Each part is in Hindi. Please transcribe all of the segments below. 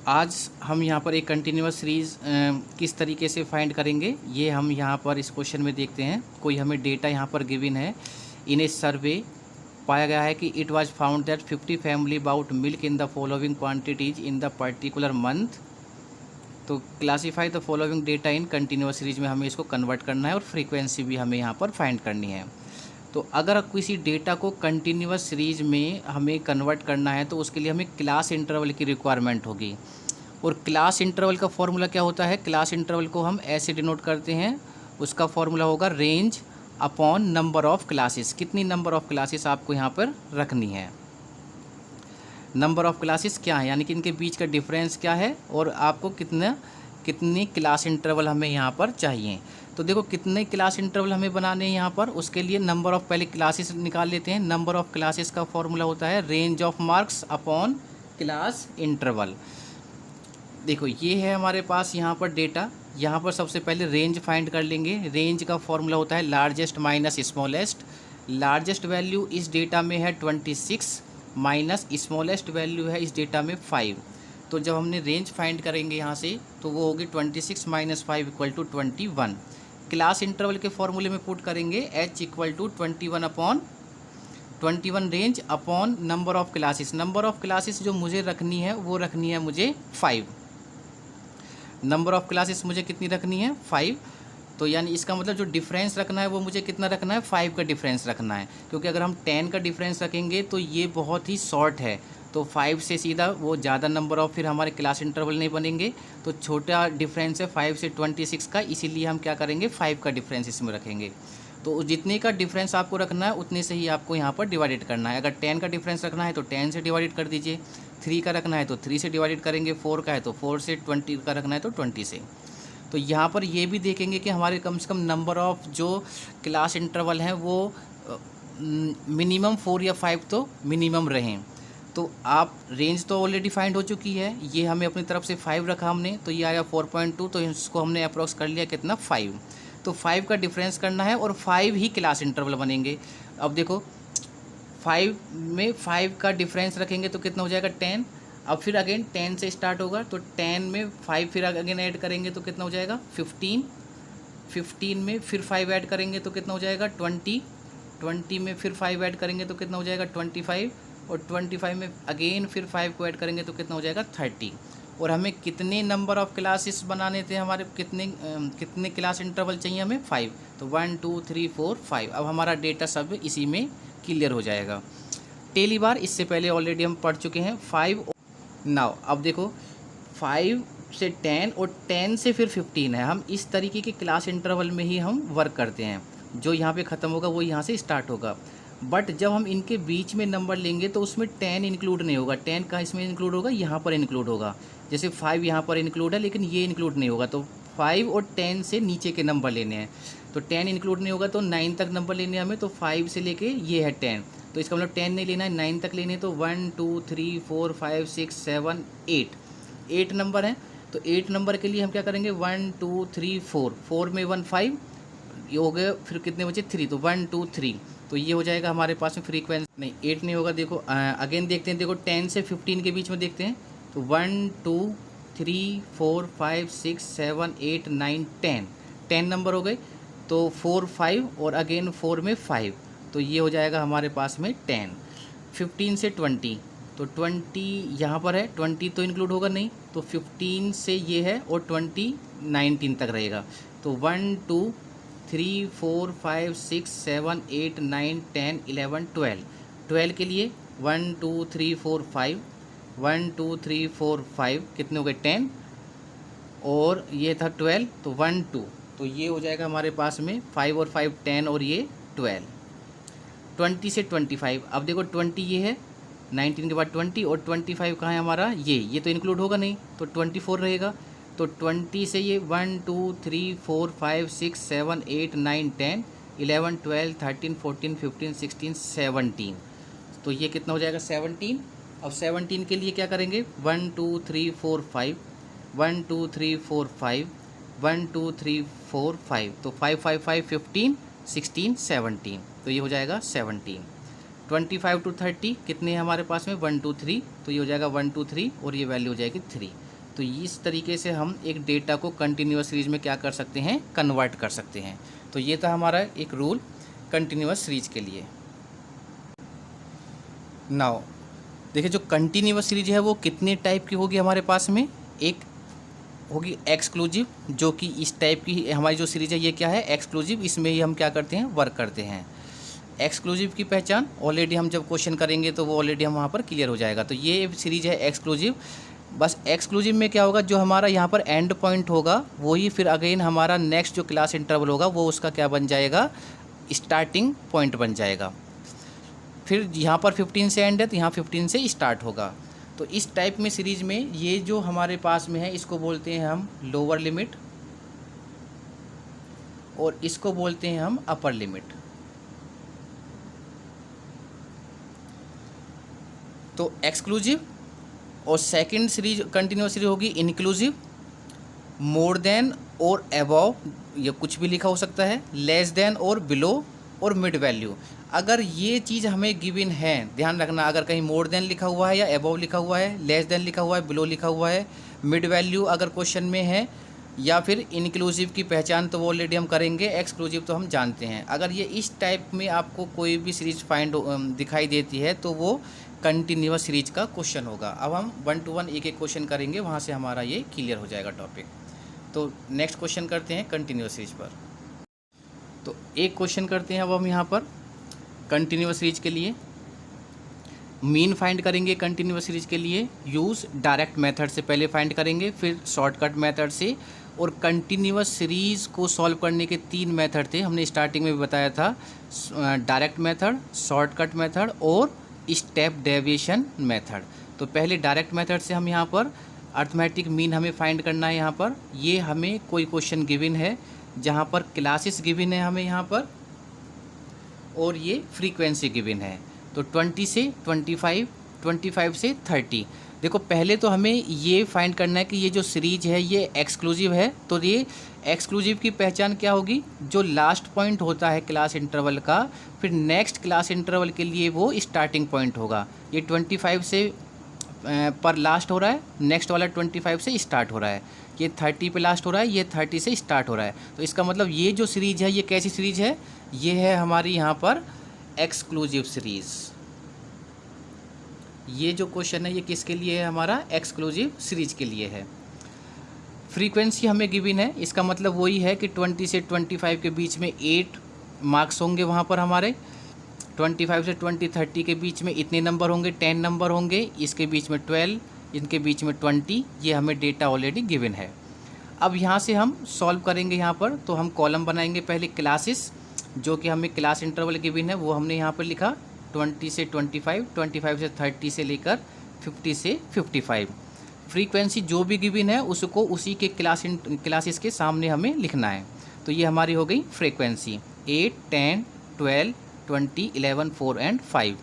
आज हम यहाँ पर एक कंटिन्यूअस सीरीज़ किस तरीके से फाइंड करेंगे ये हम यहाँ पर इस क्वेश्चन में देखते हैं। कोई हमें डेटा यहाँ पर गिवन है। इन ए सर्वे पाया गया है कि it was found that 50 family bought milk in the following quantities in the particular month. तो classify the following data in continuous series में हमें इसको कन्वर्ट करना है और फ्रीक्वेंसी भी हमें यहाँ पर फाइंड करनी है। तो अगर किसी डेटा को कंटिन्यूअस सीरीज में हमें कन्वर्ट करना है तो उसके लिए हमें क्लास इंटरवल की रिक्वायरमेंट होगी। और क्लास इंटरवल का फॉर्मूला क्या होता है? क्लास इंटरवल को हम ऐसे डिनोट करते हैं, उसका फॉर्मूला होगा range upon number of classes. कितनी नंबर ऑफ़ क्लासेस आपको यहाँ पर रखनी है, नंबर ऑफ़ क्लासेस क्या है, यानी कि इनके बीच का डिफरेंस क्या है और आपको कितनी क्लास इंटरवल हमें यहाँ पर चाहिए। तो देखो कितने क्लास इंटरवल हमें बनाने हैं यहाँ पर, उसके लिए नंबर ऑफ़ पहले क्लासेस निकाल लेते हैं। नंबर ऑफ़ क्लासेस का फॉर्मूला होता है range of marks upon class interval. देखो ये है हमारे पास यहाँ पर डेटा। यहाँ पर सबसे पहले रेंज फाइंड कर लेंगे। रेंज का फॉर्मूला होता है largest minus smallest. Largest value इस डेटा में है 26 माइनस स्मॉलेस्ट वैल्यू है इस डेटा में 5। तो जब हमने रेंज फाइंड करेंगे यहाँ से तो वो होगी 26 minus 5 equal to 21। Class interval के फॉर्मूले में पुट करेंगे h equal to 21 upon 21 range upon number of classes. Number of classes जो मुझे रखनी है वो रखनी है मुझे 5। नंबर ऑफ़ क्लासेस मुझे कितनी रखनी है? 5। तो यानी इसका मतलब जो डिफरेंस रखना है वो मुझे कितना रखना है? 5 का डिफरेंस रखना है। क्योंकि अगर हम 10 का डिफरेंस रखेंगे तो ये बहुत ही शॉर्ट है, तो 5 से सीधा वो ज़्यादा नंबर ऑफ फिर हमारे क्लास इंटरवल नहीं बनेंगे। तो छोटा डिफरेंस है 5 से 26 का, इसीलिए हम क्या करेंगे 5 का डिफरेंस इसमें रखेंगे। तो जितने का डिफरेंस आपको रखना है उतने से ही आपको यहाँ पर डिवाइडेड करना है। अगर 10 का डिफरेंस रखना है तो 10 से डिवाइडेड कर दीजिए, 3 का रखना है तो 3 से डिवाइडेड करेंगे, 4 का है तो 4 से, 20 का रखना है तो 20 से। तो यहाँ पर ये भी देखेंगे कि हमारे कम से कम नंबर ऑफ़ जो क्लास इंटरवल हैं वो मिनिमम 4 या 5 तो मिनिमम रहें। तो आप रेंज तो ऑलरेडी फाइंड हो चुकी है, ये हमें अपनी तरफ से 5 रखा हमने, तो ये आया 4.2। तो इसको हमने अप्रोक्स कर लिया कितना? 5। तो 5 का डिफरेंस करना है और 5 ही क्लास इंटरवल बनेंगे। अब देखो 5 में 5 का डिफरेंस रखेंगे तो कितना हो जाएगा? 10। अब फिर अगेन 10 से स्टार्ट होगा तो 10 में 5 फिर अगेन ऐड करेंगे तो कितना हो जाएगा? 15। 15 में फिर 5 ऐड करेंगे तो कितना हो जाएगा? 20। 20 में फिर 5 ऐड करेंगे तो कितना हो जाएगा? 25। और 25 में अगेन फिर 5 को ऐड करेंगे तो कितना हो जाएगा? 30। और हमें कितने नंबर ऑफ़ क्लासेस बनाने थे हमारे, कितने क्लास इंटरवल चाहिए हमें? 5। तो 1 2 3 4 5। अब हमारा डेटा सब इसी में क्लियर हो जाएगा। टेली बार इससे पहले ऑलरेडी हम पढ़ चुके हैं। 5 नाउ अब देखो 5 से 10 और 10 से फिर 15 है। हम इस तरीके के क्लास इंटरवल में ही हम वर्क करते हैं। जो यहाँ पे ख़त्म होगा वो यहाँ से स्टार्ट होगा। बट जब हम इनके बीच में नंबर लेंगे तो उसमें 10 इंक्लूड नहीं होगा। 10 का इसमें इंक्लूड होगा, यहाँ पर इंक्लूड होगा। जैसे 5 यहाँ पर इंक्लूड है लेकिन ये इंक्लूड नहीं होगा। तो 5 और 10 से नीचे के नंबर लेने हैं। तो 10 इंक्लूड नहीं होगा तो 9 तक नंबर लेने हैं हमें। तो 5 से लेके ये है 10, तो इसका मतलब 10 नहीं लेना है, 9 तक लेने हैं। तो 1 2 3 4 5 6 7 8 नंबर हैं। तो 8 नंबर के लिए हम क्या करेंगे? 1 2 3 4, 4 में 1 5, ये हो गए, फिर कितने बचे? 3। तो 1 2 3, तो ये हो जाएगा हमारे पास में फ्रीक्वेंसी। नहीं 8 नहीं होगा। देखो अगेन देखते हैं, देखो 10 से 15 के बीच में देखते हैं। तो 1 2 3 4 5 6 7 8 9 10 नंबर हो गए। तो 4 5 और अगेन 4 में 5, तो ये हो जाएगा हमारे पास में 10। 15 से 20, तो 20 यहाँ पर है, 20 तो इंक्लूड होगा नहीं। तो 15 से ये है और 20 19 तक रहेगा। तो 1 2 3 4 5 6 7 8 9 10 11 12। 12 के लिए 1 2 3 4 5, 1 2 3 4 5 कितने हो गए? 10। और ये था 12, तो 1 2, तो ये हो जाएगा हमारे पास में 5 और 5 10 और ये 12। 20 से 25, अब देखो 20 ये है, 19 के बाद 20 और 25 कहाँ है हमारा? ये तो इंक्लूड होगा नहीं, तो 24 रहेगा। तो 20 से ये 1 2 3 4 5 6 7 8 9 10 11 12 13 14 15 16 17, तो ये कितना हो जाएगा? 17। अब 17 के लिए क्या करेंगे? 1 2 3 4 5, 1 2 3 4 5, 1 2 3 4 5, तो 5 5 5 15 16 17, तो ये हो जाएगा 17। 25 to 30 कितने हैं हमारे पास में? 1 2 3, तो ये हो जाएगा 1 2 3 और ये वैल्यू हो जाएगी 3। तो इस तरीके से हम एक डेटा को कंटिन्यूअस सीरीज में क्या कर सकते हैं, कन्वर्ट कर सकते हैं। तो ये था हमारा एक रूल कंटिन्यूअस सीरीज के लिए। नाउ देखिए जो कंटिन्यूअस सीरीज है वो कितने टाइप की होगी हमारे पास में, एक होगी एक्सक्लूसिव, जो कि इस टाइप की हमारी जो सीरीज है ये क्या है, एक्सक्लूसिव। इसमें ही हम क्या करते हैं, वर्क करते हैं। एक्सक्लूसिव की पहचान ऑलरेडी हम जब क्वेश्चन करेंगे तो वो ऑलरेडी हम वहाँ पर क्लियर हो जाएगा। तो ये सीरीज है एक्सक्लूसिव। बस एक्सक्लूसिव में क्या होगा, जो हमारा यहाँ पर एंड पॉइंट होगा वही फिर अगेन हमारा नेक्स्ट जो क्लास इंटरवल होगा वो उसका क्या बन जाएगा, स्टार्टिंग पॉइंट बन जाएगा। फिर यहाँ पर 15 से एंड है तो यहाँ 15 से स्टार्ट होगा। तो इस टाइप में सीरीज में ये जो हमारे पास में है इसको बोलते हैं हम लोअर लिमिट और इसको बोलते हैं हम अपर लिमिट। तो एक्सक्लूसिव और सेकंड सीरीज कंटिन्यूअस सीरीज होगी इंक्लूसिव, मोर देन और अबव, ये कुछ भी लिखा हो सकता है, लेस देन और बिलो और मिड वैल्यू। अगर ये चीज़ हमें गिवन है, ध्यान रखना, अगर कहीं मोर देन लिखा हुआ है या अबव लिखा हुआ है, लेस देन लिखा हुआ है, बिलो लिखा हुआ है, मिड वैल्यू अगर क्वेश्चन में है, या फिर इंक्लूसिव की पहचान तो वो ऑलरेडी हम करेंगे, एक्सक्लूसिव तो हम जानते हैं। अगर ये इस टाइप में आपको कोई भी सीरीज फाइंड दिखाई देती है तो वो कंटिन्यूअस सीरीज का क्वेश्चन होगा। अब हम 1 to 1 एक एक क्वेश्चन करेंगे, वहाँ से हमारा ये क्लियर हो जाएगा टॉपिक। तो नेक्स्ट क्वेश्चन करते हैं कंटिन्यूअस सीरीज पर। तो एक क्वेश्चन करते हैं अब हम यहाँ पर कंटिन्यूअस सीरीज के लिए। मीन फाइंड करेंगे कंटिन्यूअस सीरीज के लिए, यूज़ डायरेक्ट मेथड से पहले फाइंड करेंगे, फिर शॉर्टकट मेथड से। और कंटिन्यूअस सीरीज़ को सॉल्व करने के 3 मेथड थे, हमने स्टार्टिंग में भी बताया था, डायरेक्ट मेथड, शॉर्टकट मेथड और स्टेप डेविएशन मेथड। तो पहले डायरेक्ट मेथड से हम यहाँ पर अर्थमेटिक मीन हमें फाइंड करना है। यहाँ पर ये हमें कोई क्वेश्चन गिवन है जहाँ पर क्लासेस गिवन है हमें यहाँ पर, और ये फ्रीक्वेंसी गिवन है। तो 20 से 25, 25 से 30। देखो पहले तो हमें ये फाइंड करना है कि ये जो सीरीज है ये एक्सक्लूसिव है। तो ये एक्सक्लूसिव की पहचान क्या होगी, जो लास्ट पॉइंट होता है क्लास इंटरवल का, फिर नेक्स्ट क्लास इंटरवल के लिए वो स्टार्टिंग पॉइंट होगा। ये 25 से पर लास्ट हो रहा है, नेक्स्ट वाला 25 से स्टार्ट हो रहा है, ये 30 पे लास्ट हो रहा है, ये 30 से स्टार्ट हो रहा है। तो इसका मतलब ये जो सीरीज है ये कैसी सीरीज है, ये है हमारी यहाँ पर एक्सक्लूसिव सीरीज़। ये जो क्वेश्चन है ये किसके लिए है, हमारा एक्सक्लूसिव सीरीज के लिए है। फ्रीक्वेंसी हमें गिवन है, इसका मतलब वही है कि 20 से 25 के बीच में 8 मार्क्स होंगे वहाँ पर हमारे, 25 से 30 के बीच में इतने नंबर होंगे, 10 नंबर होंगे, इसके बीच में 12, इनके बीच में 20। ये हमें डेटा ऑलरेडी गिवन है। अब यहाँ से हम सॉल्व करेंगे यहाँ पर, तो हम कॉलम बनाएंगे पहले क्लासेस, जो कि हमें क्लास इंटरवल गिवन है वो हमने यहाँ पर लिखा 20 से 25, 25 से 30 से लेकर 50 से 55। फ्रीक्वेंसी जो भी गिवन है उसको उसी के क्लासेस के सामने हमें लिखना है। तो ये हमारी हो गई फ्रीक्वेंसी 8, 10, 12, 20, 11, 4 एंड 5।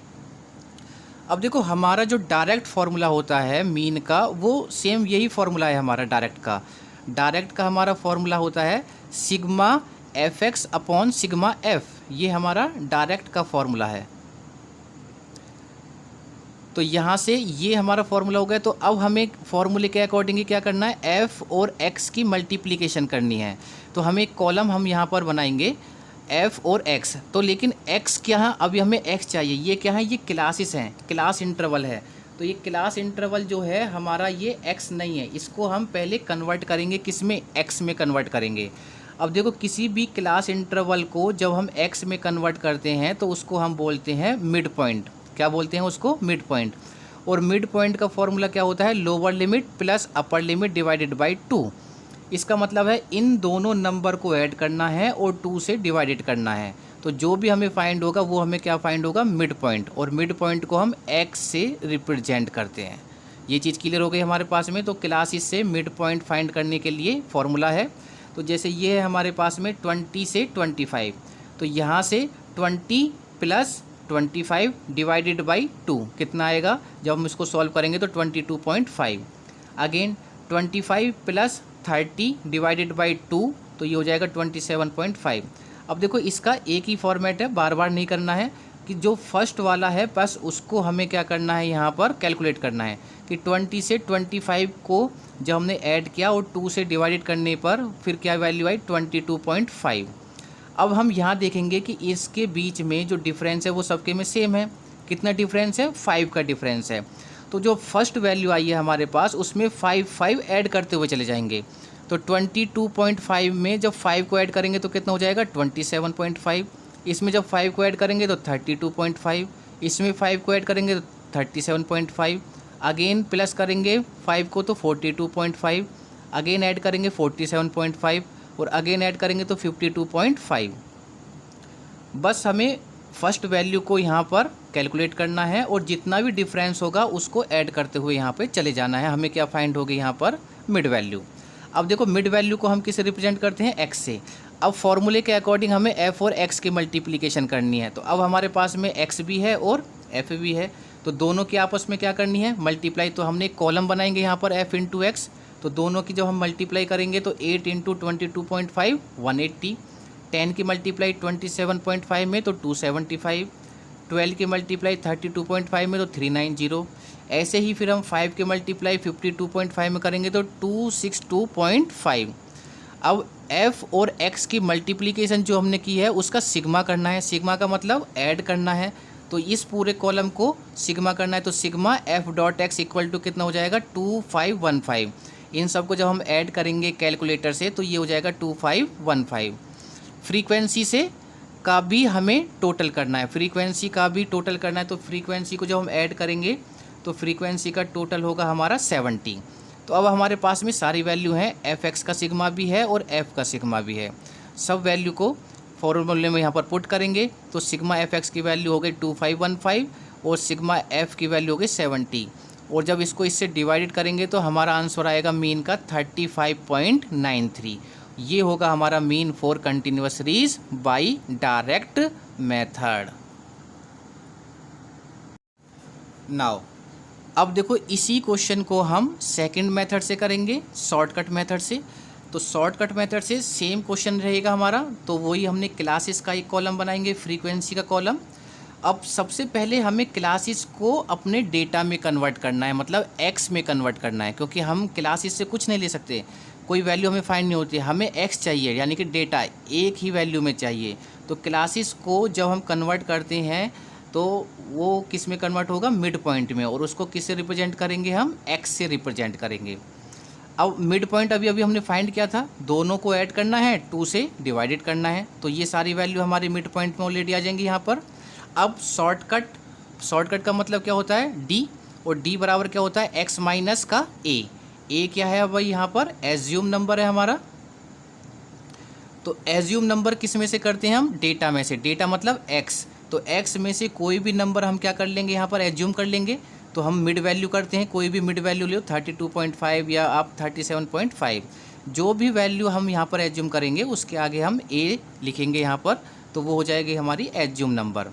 अब देखो हमारा जो डायरेक्ट फार्मूला होता है मीन का, वो सेम यही फार्मूला है हमारा डायरेक्ट का। डायरेक्ट का हमारा फार्मूला होता है sigma fx upon sigma f। ये हमारा डायरेक्ट का फार्मूला है। तो यहाँ से ये हमारा फार्मूला हो गया। तो अब हमें फार्मूले के अकॉर्डिंग क्या करना है, f और x की मल्टीप्लिकेशन करनी है। तो हमें एक कॉलम हम यहाँ पर बनाएंगे f और x। तो लेकिन x क्या है, अभी हमें x चाहिए। ये क्या है, ये क्लासेस हैं, क्लास इंटरवल है। तो ये क्लास इंटरवल जो है हमारा ये x नहीं है, इसको हम पहले कन्वर्ट करेंगे, किस में, x में कन्वर्ट करेंगे। अब देखो किसी भी क्लास इंटरवल को जब हम x में कन्वर्ट करते हैं तो उसको हम बोलते हैं मिड पॉइंट। क्या बोलते हैं उसको, मिड पॉइंट। और मिड पॉइंट का फॉर्मूला क्या होता है, lower limit plus upper limit divided by 2। इसका मतलब है इन दोनों नंबर को ऐड करना है और 2 से डिवाइडेड करना है। तो जो भी हमें फाइंड होगा वो हमें क्या फाइंड होगा, मिड पॉइंट। और मिड पॉइंट को हम x से रिप्रेजेंट करते हैं। ये चीज़ क्लियर हो गई हमारे पास में। तो क्लासेस से मिड पॉइंट फाइंड करने के लिए फॉर्मूला है। तो जैसे ये है हमारे पास में 20 से 25, तो यहाँ से 20 प्लस 25 डिवाइडेड बाई 2 कितना आएगा, जब हम इसको सॉल्व करेंगे तो 22.5। अगेन 25 प्लस 30 डिवाइडेड बाई 2, तो ये हो जाएगा 27.5। अब देखो इसका एक ही फॉर्मेट है, बार बार नहीं करना है। कि जो फर्स्ट वाला है बस उसको हमें क्या करना है यहाँ पर कैलकुलेट करना है कि 20 से 25 को जब हमने ऐड किया और 2 से डिवाइडेड करने पर फिर क्या वैल्यू आई 22.5। अब हम यहाँ देखेंगे कि इसके बीच में जो डिफरेंस है वो सबके में सेम है। कितना डिफरेंस है? 5 का डिफरेंस है। तो जो फर्स्ट वैल्यू आई है हमारे पास उसमें 5 ऐड करते हुए चले जाएंगे। तो 22.5 में जब 5 को ऐड करेंगे तो कितना हो जाएगा 27.5। इसमें जब 5 को ऐड करेंगे तो 32.5। इसमें 5 को ऐड करेंगे तो 37.5। अगेन प्लस करेंगे 5 को तो 42.5। अगेन ऐड करेंगे 47.5 और अगेन ऐड करेंगे तो 52.5। बस हमें फर्स्ट वैल्यू को यहाँ पर कैलकुलेट करना है और जितना भी डिफरेंस होगा उसको ऐड करते हुए यहाँ पे चले जाना है। हमें क्या फाइंड होगी यहाँ पर? Mid value. अब देखो मिड वैल्यू को हम किससे रिप्रेजेंट करते हैं? x से। अब फॉर्मूले के अकॉर्डिंग हमें f और x की मल्टीप्लिकेशन करनी है। तो अब हमारे पास में x भी है और f भी है, तो दोनों की आपस में क्या करनी है? मल्टीप्लाई। तो हमने एक कॉलम बनाएंगे यहाँ पर f इंटू एक्स। तो दोनों की जब हम मल्टीप्लाई करेंगे तो 8 इंटू 22.5 180, 10 की मल्टीप्लाई 27.5 में तो 275, 12 की मल्टीप्लाई 32.5 में तो 390। ऐसे ही फिर हम 5 के मल्टीप्लाई 52.5 में करेंगे तो 262.5। अब f और x की मल्टीप्लिकेशन जो हमने की है उसका सिग्मा करना है। सिग्मा का मतलब ऐड करना है, तो इस पूरे कॉलम को सिग्मा करना है। तो sigma f dot X equal to कितना हो जाएगा? 2515। इन सबको जब हम ऐड करेंगे कैलकुलेटर से तो ये हो जाएगा 2515। फ्रीक्वेंसी से का भी हमें टोटल करना है, फ्रीक्वेंसी का भी टोटल करना है। तो फ्रीक्वेंसी को जब हम ऐड करेंगे तो फ्रीक्वेंसी का टोटल होगा हमारा 70। तो अब हमारे पास में सारी वैल्यू हैं, एफ एक्स का सिग्मा भी है और एफ का सिग्मा भी है। सब वैल्यू को फॉर्मूले में यहाँ पर पुट करेंगे तो सिग्मा एफ एक्स की वैल्यू हो गई 2515 और सिग्मा एफ की वैल्यू हो गई 70। और जब इसको इससे डिवाइडेड करेंगे तो हमारा आंसर आएगा मीन का 35.93। ये होगा हमारा mean for continuous series by direct method. Now अब देखो इसी क्वेश्चन को हम सेकंड मेथड से करेंगे, शॉर्टकट मेथड से। तो शॉर्टकट मेथड से सेम क्वेश्चन रहेगा हमारा, तो वही हमने क्लासेस का एक कॉलम बनाएंगे, फ्रीक्वेंसी का कॉलम। अब सबसे पहले हमें क्लासेस को अपने डेटा में कन्वर्ट करना है, मतलब एक्स में कन्वर्ट करना है, क्योंकि हम क्लासेस से कुछ नहीं ले सकते, कोई वैल्यू हमें फाइंड नहीं होती, हमें एक्स चाहिए, यानी कि डेटा एक ही वैल्यू में चाहिए। तो क्लासेस को जब हम कन्वर्ट करते हैं तो वो किस में कन्वर्ट होगा? मिड पॉइंट में। और उसको किससे रिप्रेजेंट करेंगे? हम एक्स से रिप्रेजेंट करेंगे। अब मिड पॉइंट अभी हमने फाइंड किया था, दोनों को ऐड करना है, 2 से डिवाइडेड करना है, तो ये सारी वैल्यू हमारे मिड पॉइंट में ऑलरेडी आ जाएंगी यहाँ पर। अब शॉर्टकट का मतलब क्या होता है? डी, और डी बराबर क्या होता है? एक्स माइनस का ए। ए क्या है भाई? यहाँ पर एज्यूम नंबर है हमारा। तो एज्यूम नंबर किस में से करते हैं हम? डेटा में से। डेटा मतलब एक्स, तो x में से कोई भी नंबर हम क्या कर लेंगे? यहाँ पर एज्यूम कर लेंगे। तो हम मिड वैल्यू करते हैं, कोई भी मिड वैल्यू ले, 32.5 या आप 37.5, जो भी वैल्यू हम यहाँ पर एज्यूम करेंगे उसके आगे हम a लिखेंगे यहाँ पर, तो वो हो जाएगी हमारी एज्यूम नंबर।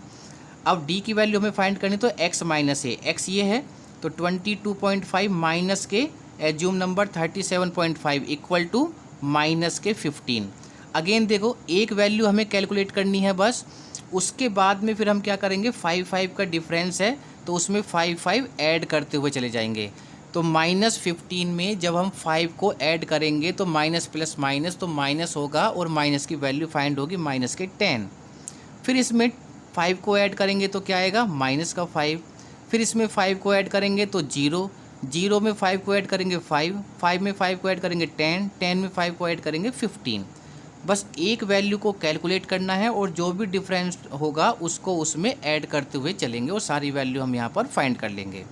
अब d की वैल्यू हमें फाइंड करनी, तो x माइनस ए, x ये है, तो 22.5 माइनस के assume number 37.5 equal to minus के 15। अगेन देखो एक वैल्यू हमें कैलकुलेट करनी है बस, उसके बाद में फिर हम क्या करेंगे? 5 का डिफरेंस है तो उसमें 5 ऐड करते हुए चले जाएंगे। तो -15 में जब हम 5 को ऐड करेंगे तो माइनस प्लस माइनस, तो माइनस होगा और माइनस की वैल्यू फाइंड होगी माइनस के 10। फिर इसमें 5 को ऐड करेंगे तो क्या आएगा? माइनस का 5। फिर इसमें 5 को ऐड करेंगे तो 0, 0 में 5 को ऐड करेंगे 5, 5 में 5 को ऐड करेंगे 10, 10 में 5 को ऐड करेंगे 15। बस एक वैल्यू को कैलकुलेट करना है और जो भी डिफरेंस होगा उसको उसमें ऐड करते हुए चलेंगे और सारी वैल्यू हम यहाँ पर फाइंड कर लेंगे।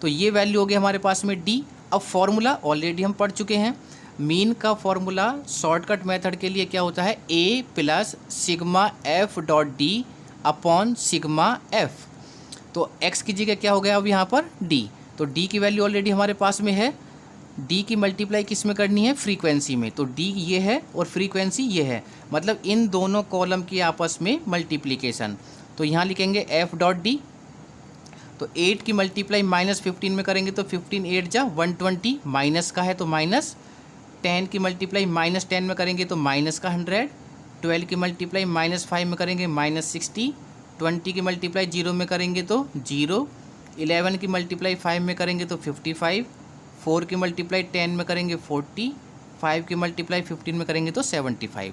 तो ये वैल्यू हो गई हमारे पास में डी। अब फॉर्मूला ऑलरेडी हम पढ़ चुके हैं, मीन का फॉर्मूला शॉर्टकट मेथड के लिए क्या होता है? A plus sigma F dot D upon sigma F. तो एक्स की जगह क्या हो गया अब यहाँ पर? डी। तो डी की वैल्यू ऑलरेडी हमारे पास में है, डी की मल्टीप्लाई किस में करनी है? फ्रीक्वेंसी में। तो डी ये है और फ्रीक्वेंसी ये है, मतलब इन दोनों कॉलम की आपस में मल्टीप्लिकेशन। तो यहाँ लिखेंगे एफ डॉट डी। तो 8 की मल्टीप्लाई -15 में करेंगे तो 15 8 जा 120, माइनस का है तो माइनस। 10 की मल्टीप्लाई -10 में करेंगे तो माइनस का 100। 12 की मल्टीप्लाई -5 में करेंगे -60। 20 की मल्टीप्लाई 0 में करेंगे तो 0, 11 की मल्टीप्लाई 5 में करेंगे तो 55, 4 की मल्टीप्लाई 10 में करेंगे 40, 5 की मल्टीप्लाई 15 में करेंगे तो 75।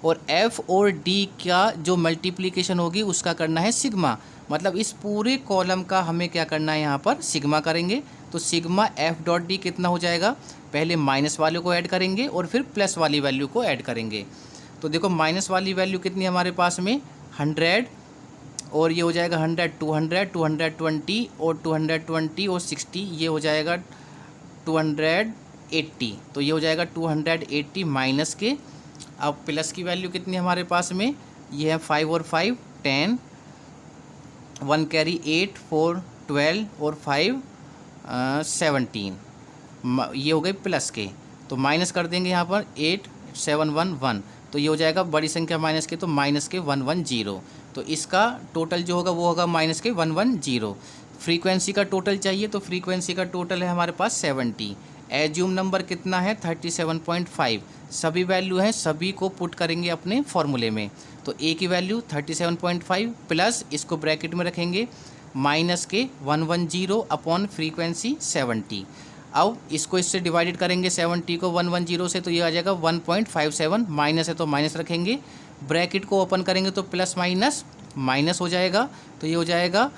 और F और D का जो मल्टीप्लिकेशन होगी उसका करना है सिग्मा, मतलब इस पूरे कॉलम का हमें क्या करना है यहाँ पर सिग्मा करेंगे। तो सिग्मा F डॉट डी कितना हो जाएगा, पहले माइनस वाले को ऐड करेंगे और फिर प्लस वाली वैल्यू को ऐड करेंगे। तो देखो माइनस वाली वैल्यू कितनी हमारे पास में 100, और ये हो जाएगा 100, 200, 220 और 220 और 60, ये हो जाएगा 280। तो ये हो जाएगा 280 माइनस के। अब प्लस की वैल्यू कितनी हमारे पास में, ये है 5 और 5 10, 1 कैरी 8, 4 12 और 5 17, ये हो गए प्लस के। तो माइनस कर देंगे यहाँ पर 8 7 1 1, तो ये हो जाएगा बड़ी संख्या माइनस के, तो माइनस के 110। तो इसका टोटल जो होगा वो होगा माइनस के 110। फ्रीक्वेंसी का टोटल चाहिए, तो फ्रीक्वेंसी का टोटल है हमारे पास 70। एज्यूम नंबर कितना है 37.5, सभी वैल्यू हैं, सभी को पुट करेंगे अपने फॉर्मूले में। तो ए की वैल्यू 37.5 प्लस इसको ब्रैकेट में रखेंगे माइनस के 110 अपॉन फ्रीक्वेंसी 70। अब इसको इससे डिवाइडेड करेंगे 70 को 110 से, तो ये आ जाएगा 1.57, माइनस है तो माइनस रखेंगे, ब्रैकेट को ओपन करेंगे तो प्लस माइनस माइनस हो जाएगा, तो ये हो जाएगा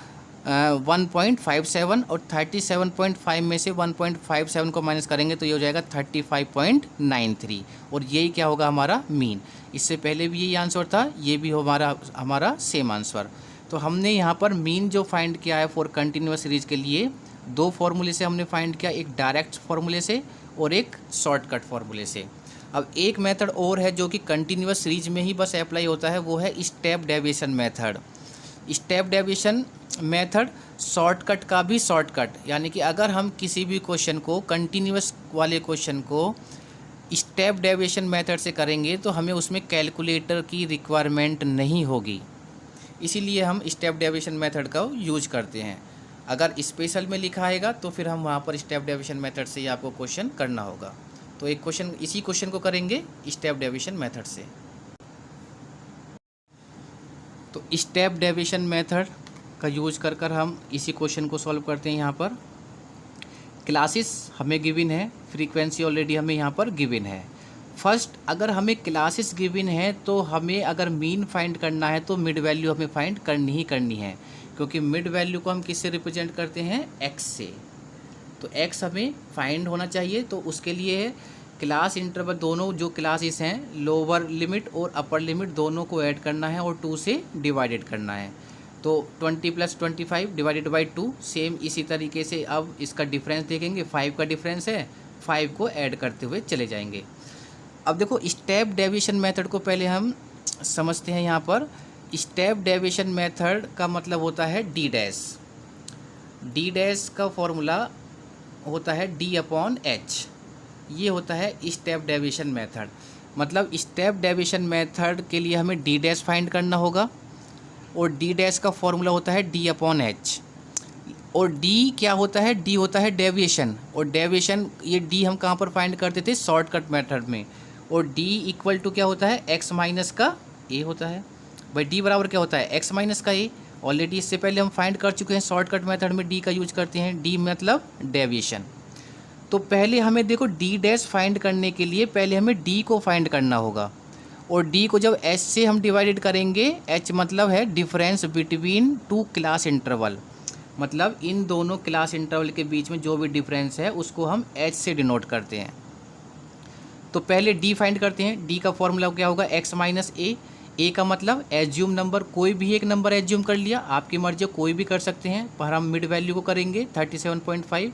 1.57 और 37.5 में से 1.57 को माइनस करेंगे तो ये हो जाएगा 35.93, और यही क्या होगा हमारा मीन। इससे पहले भी यही आंसर था, ये भी हमारा सेम आंसर। तो हमने यहाँ पर मीन जो फाइंड किया है फॉर कंटिन्यूअस सीरीज के लिए, दो फॉर्मूले से हमने फाइंड किया, एक डायरेक्ट फॉर्मूले से और एक शॉर्टकट फॉर्मूले से। अब एक मेथड और है जो कि कंटिन्यूअस सीरीज में ही बस अप्लाई होता है, वो है step deviation method. Step deviation method shortcut का भी शॉर्टकट, यानी कि अगर हम किसी भी क्वेश्चन को कंटिन्यूअस वाले क्वेश्चन को स्टेप डेविएशन मेथड से करेंगे तो हमें उसमें कैलकुलेटर की रिक्वायरमेंट नहीं होगी, इसीलिए हम स्टेप डेविएशन मेथड का यूज करते हैं। अगर स्पेशल में लिखा आएगा तो फिर हम वहाँ पर स्टेप डेविएशन मेथड से ही आपको क्वेश्चन करना होगा। तो एक क्वेश्चन, इसी क्वेश्चन को करेंगे स्टेप डेविएशन मेथड से। तो स्टेप डेविएशन मेथड का यूज कर हम इसी क्वेश्चन को सॉल्व करते हैं। यहाँ पर क्लासेस हमें गिवन है, फ्रीक्वेंसी ऑलरेडी हमें यहाँ पर गिवन है। फर्स्ट, अगर हमें क्लासेस गिवन है तो हमें अगर मीन फाइंड करना है तो मिड वैल्यू हमें फाइंड करनी ही करनी है, क्योंकि मिड वैल्यू को हम किससे रिप्रेजेंट करते हैं, एक्स से। तो एक्स हमें फाइंड होना चाहिए, तो उसके लिए क्लास इंटरवल दोनों जो क्लासेस हैं लोअर लिमिट और अपर लिमिट दोनों को ऐड करना है और 2 से डिवाइडेड करना है। तो 20 + 25 डिवाइडेड बाई 2, सेम इसी तरीके से अब इसका डिफरेंस देखेंगे, 5 का डिफरेंस है, 5 को ऐड करते हुए चले जाएंगे। अब देखो स्टेप डेविएशन मेथड को पहले हम समझते हैं। यहाँ पर स्टेप डेविएशन मेथड का मतलब होता है डी डैश। डी डैश का फॉर्मूला होता है d/h, ये होता है स्टेप डेविएशन मेथड। मतलब स्टेप डेविएशन मेथड के लिए हमें डी डैश फाइंड करना होगा, और डी डैश का फॉर्मूला होता है d/h। और डी क्या होता है, डी होता है डेविएशन, और डेविएशन ये डी हम कहाँ पर फाइंड करते थे, शॉर्टकट मेथड में। और डी इक्वल टू क्या होता है, x माइनस का a होता है। भाई डी बराबर क्या होता है, x माइनस का a। ऑलरेडी इससे पहले हम फाइंड कर चुके हैं, शॉर्टकट मेथड में डी का यूज करते हैं, डी मतलब डेविएशन। तो पहले हमें देखो डी डैश फाइंड करने के लिए पहले हमें डी को फाइंड करना होगा, और डी को जब एच से हम डिवाइडेड करेंगे, एच मतलब है डिफरेंस बिटवीन 2 क्लास इंटरवल, मतलब इन दोनों क्लास इंटरवल के बीच में जो भी डिफरेंस है उसको हम एच से डिनोट करते हैं। तो पहले डी फाइंड करते हैं। डी का फॉर्मूला क्या होगा, x माइनस ए। ए का मतलब एज्यूम नंबर, कोई भी एक नंबर एज्यूम कर लिया, आपकी मर्जी कोई भी कर सकते हैं, पर हम मिड वैल्यू को करेंगे 37.5।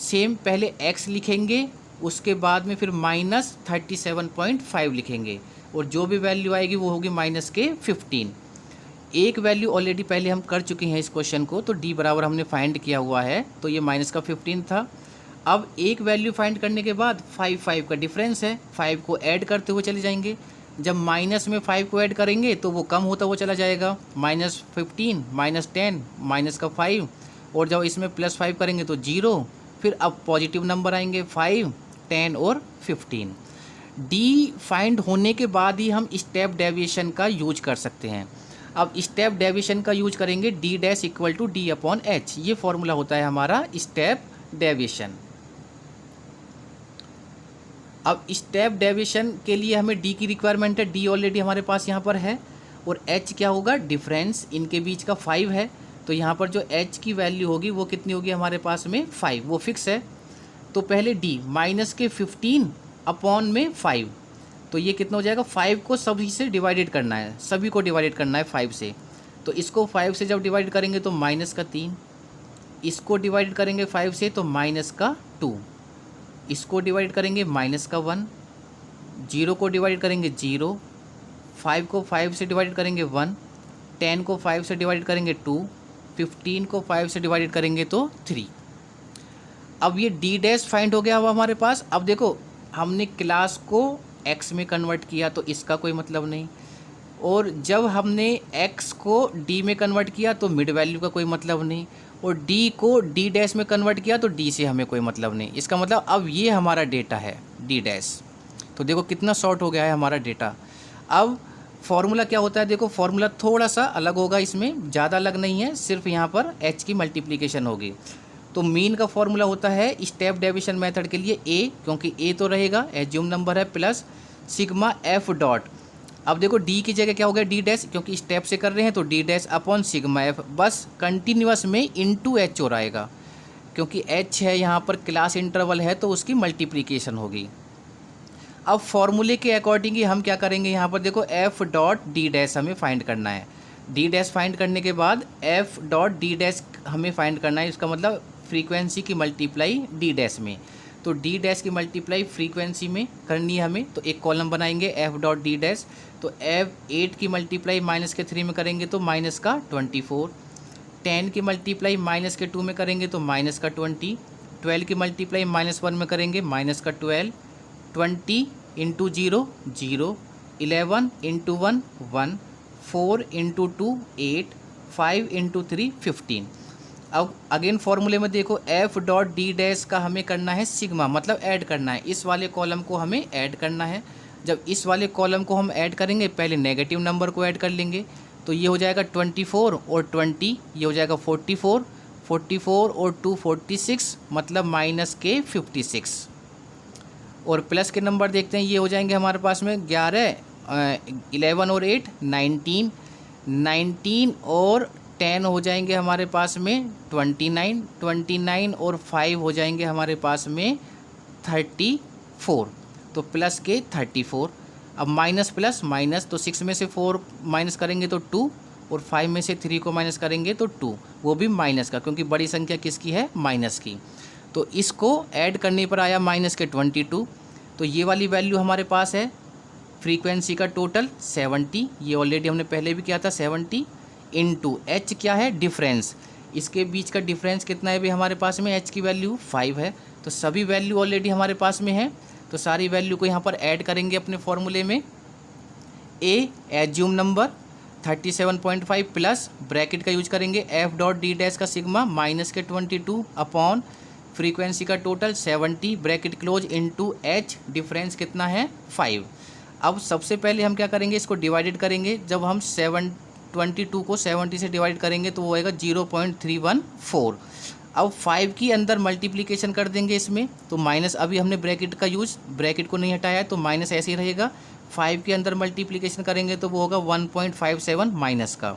सेम पहले x लिखेंगे, उसके बाद में फिर माइनस 37.5 लिखेंगे, और जो भी वैल्यू आएगी वो होगी माइनस के 15। एक वैल्यू ऑलरेडी पहले हम कर चुके हैं इस क्वेश्चन को, तो डी बराबर हमने फाइंड किया हुआ है, तो ये माइनस का 15 था। अब एक वैल्यू फाइंड करने के बाद 5 का डिफरेंस है, 5 को ऐड करते हुए चले जाएंगे। जब माइनस में 5 को ऐड करेंगे तो वो कम होता हुआ चला जाएगा, -15, -10, माइनस का 5, और जब इसमें +5 करेंगे तो 0, फिर अब पॉजिटिव नंबर आएंगे 5, 10 और 15। डी फाइंड होने के बाद ही हम स्टेप डेविएशन का यूज कर सकते हैं। अब स्टेप डेविएशन का यूज करेंगे, D dash equal to D upon H, ये फॉर्मूला होता है हमारा स्टेप डेविएशन। अब स्टेप डेविएशन के लिए हमें डी की रिक्वायरमेंट है, डी ऑलरेडी हमारे पास यहाँ पर है, और एच क्या होगा, डिफरेंस इनके बीच का 5 है, तो यहाँ पर जो एच की वैल्यू होगी वो कितनी होगी हमारे पास में 5, वो फिक्स है। तो पहले डी माइनस के 15 अपॉन में 5, तो ये कितना हो जाएगा, 5 को सभी से डिवाइडेड करना है, सभी को डिवाइडेड करना है 5 से, तो इसको 5 से जब डिवाइड करेंगे तो माइनस का 3, इसको डिवाइड करेंगे 5 से तो माइनस का 2, इसको डिवाइड करेंगे माइनस का 1, 0 को डिवाइड करेंगे 0, 5 को 5 से डिवाइड करेंगे 1, 10 को 5 से डिवाइड करेंगे 2, 15 को 5 से डिवाइड करेंगे तो 3। अब ये डी डैश फाइंड हो गया अब हमारे पास। अब देखो हमने क्लास को एक्स में कन्वर्ट किया तो इसका कोई मतलब नहीं, और जब हमने एक्स को डी में कन्वर्ट किया तो मिड वैल्यू का कोई मतलब नहीं, और डी को डी डैश में कन्वर्ट किया तो डी से हमें कोई मतलब नहीं। इसका मतलब अब ये हमारा डेटा है डी डैश। तो देखो कितना शॉर्ट हो गया है हमारा डेटा। अब फॉर्मूला क्या होता है, देखो फॉर्मूला थोड़ा सा अलग होगा, इसमें ज़्यादा अलग नहीं है, सिर्फ यहाँ पर एच की मल्टीप्लिकेशन होगी। तो मीन का फॉर्मूला होता है स्टेप डेविएशन मेथड के लिए ए, क्योंकि ए तो रहेगा, एज्यूम नंबर है, प्लस सिग्मा एफ डॉट। अब देखो डी की जगह क्या हो गया, डी डैश, क्योंकि स्टेप से कर रहे हैं तो D dash upon sigma F, बस कंटिन्यूअस में इनटू एच हो रहेगा, क्योंकि एच है यहाँ पर क्लास इंटरवल है तो उसकी मल्टीप्लिकेशन होगी। अब फॉर्मूले के अकॉर्डिंग ही हम क्या करेंगे, यहाँ पर देखो एफ डॉट डी डैश हमें फाइंड करना है। डी डैश फाइंड करने के बाद एफ डॉट डी डैश हमें फाइंड करना है, इसका मतलब फ्रीक्वेंसी की मल्टीप्लाई डी डैश में। तो डी डैश की मल्टीप्लाई फ्रीक्वेंसी में करनी है हमें, तो एक कॉलम बनाएंगे एफ डॉट डी डैश। तो एफ 8 की मल्टीप्लाई माइनस के 3 में करेंगे तो माइनस का 24, 10 की मल्टीप्लाई माइनस के 2 में करेंगे तो माइनस का 20, 12 की मल्टीप्लाई माइनस 1 में करेंगे माइनस का 12, 20 इंटू 0 0, 11 इंटू 1 1, 4 इंटू 2 8, 5 इंटू 3 15। अब अगेन फॉर्मूले में देखो एफ डॉट डी डैश का हमें करना है सिग्मा, मतलब ऐड करना है, इस वाले कॉलम को हमें ऐड करना है। जब इस वाले कॉलम को हम ऐड करेंगे, पहले नेगेटिव नंबर को ऐड कर लेंगे, तो ये हो जाएगा 24 और 20, ये हो जाएगा 44, 44 और 2 46, मतलब माइनस के 56। और प्लस के नंबर देखते हैं, ये हो जाएंगे हमारे पास में 11, 11 और 8 19, 19 और 10 हो जाएंगे हमारे पास में 29, 29 और 5 हो जाएंगे हमारे पास में 34, तो प्लस के 34। अब माइनस प्लस माइनस, तो 6 में से 4 माइनस करेंगे तो 2, और 5 में से 3 को माइनस करेंगे तो 2, वो भी माइनस का, क्योंकि बड़ी संख्या किसकी है, माइनस की। तो इसको ऐड करने पर आया माइनस के 22, तो ये वाली वैल्यू हमारे पास है फ्रीक्वेंसी का टोटल 70, ये ऑलरेडी हमने पहले भी किया था 70, इंटू एच क्या है, डिफरेंस, इसके बीच का डिफरेंस कितना है भाई हमारे पास में, एच की वैल्यू 5 है, तो सभी वैल्यू ऑलरेडी हमारे पास में है, तो सारी वैल्यू को यहाँ पर ऐड करेंगे अपने फॉर्मूले में। ए एज्यूम नंबर 37.5 प्लस ब्रैकेट का यूज करेंगे एफ डॉट डी डैश का सिग्मा माइनस के 22 अपॉन फ्रीक्वेंसी का total 70 bracket close into H, difference कितना है 5। अब सबसे पहले हम क्या करेंगे, इसको डिवाइडेड करेंगे, जब हम 22 को 70 से डिवाइड करेंगे तो वो आएगा 0.314। अब 5 की अंदर मल्टीप्लिकेशन कर देंगे इसमें, तो माइनस, अभी हमने ब्रैकेट का यूज, ब्रैकेट को नहीं हटाया तो माइनस ऐसे ही रहेगा। 5 के अंदर मल्टीप्लिकेशन करेंगे तो वो होगा 1.57 माइनस का,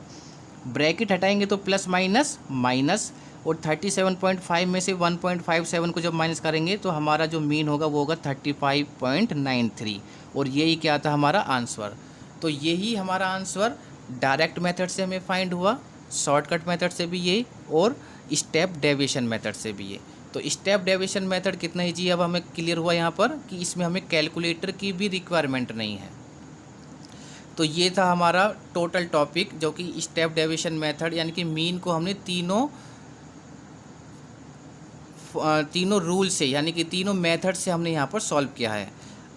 ब्रैकेट हटाएंगे तो प्लस माइनस माइनस, और 37.5 में से 1.57 को जब माइनस करेंगे तो हमारा जो मीन होगा वो होगा 35.93, और यही क्या था हमारा आंसर। तो यही हमारा आंसर डायरेक्ट मेथड से हमें फाइंड हुआ, शॉर्टकट मेथड से भी ये, और स्टेप डेविएशन मेथड से भी ये। तो स्टेप डेविएशन मेथड कितना ईजी है अब हमें क्लियर हुआ यहाँ पर कि इसमें हमें कैलकुलेटर की भी रिक्वायरमेंट नहीं है। तो ये था हमारा टोटल टॉपिक, जो कि स्टेप डेविएशन मेथड, यानी कि मीन को हमने तीनों रूल से, यानी कि तीनों मेथड से हमने यहाँ पर सॉल्व किया है।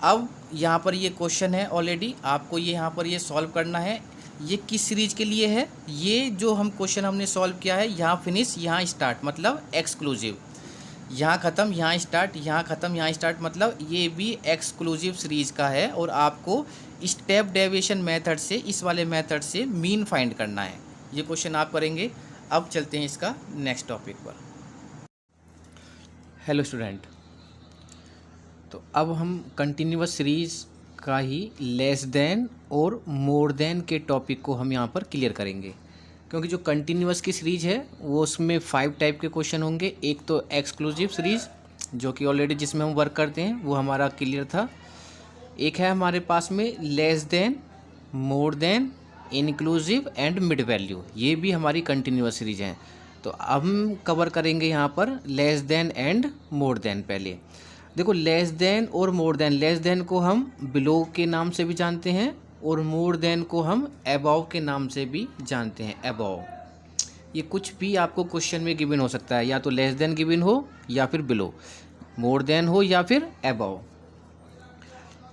अब यहाँ पर ये क्वेश्चन है ऑलरेडी, आपको ये यहाँ पर ये सॉल्व करना है। ये किस सीरीज़ के लिए है, ये जो हम क्वेश्चन हमने सॉल्व किया है, यहाँ फिनिश यहाँ स्टार्ट, मतलब एक्सक्लूसिव। यहाँ ख़त्म, यहाँ स्टार्ट, यहाँ ख़त्म, यहाँ स्टार्ट, मतलब ये भी एक्सक्लूसिव सीरीज़ का है और आपको स्टेप डेविएशन मेथड से, इस वाले मेथड से मीन फाइंड करना है। ये क्वेश्चन आप करेंगे। अब चलते हैं इसका नेक्स्ट टॉपिक पर। हेलो स्टूडेंट, तो अब हम कंटिन्यूअस सीरीज़ का ही लेस देन और मोर देन के टॉपिक को हम यहाँ पर क्लियर करेंगे, क्योंकि जो कंटिन्यूअस की सीरीज़ है वो उसमें 5 टाइप के क्वेश्चन होंगे। एक तो एक्सक्लूसिव सीरीज़ जो कि ऑलरेडी जिसमें हम वर्क करते हैं वो हमारा क्लियर था। एक है हमारे पास में less than, more than, inclusive and mid value, ये भी हमारी कंटिन्यूअस सीरीज है। तो अब हम कवर करेंगे यहाँ पर less than and more than. पहले देखो, लेस देन और मोर देन, लेस देन को हम बिलो के नाम से भी जानते हैं और मोर देन को हम अबव के नाम से भी जानते हैं, अबव। ये कुछ भी आपको क्वेश्चन में गिवन हो सकता है, या तो लेस देन गिवन हो या फिर बिलो, मोर देन हो या फिर अबव।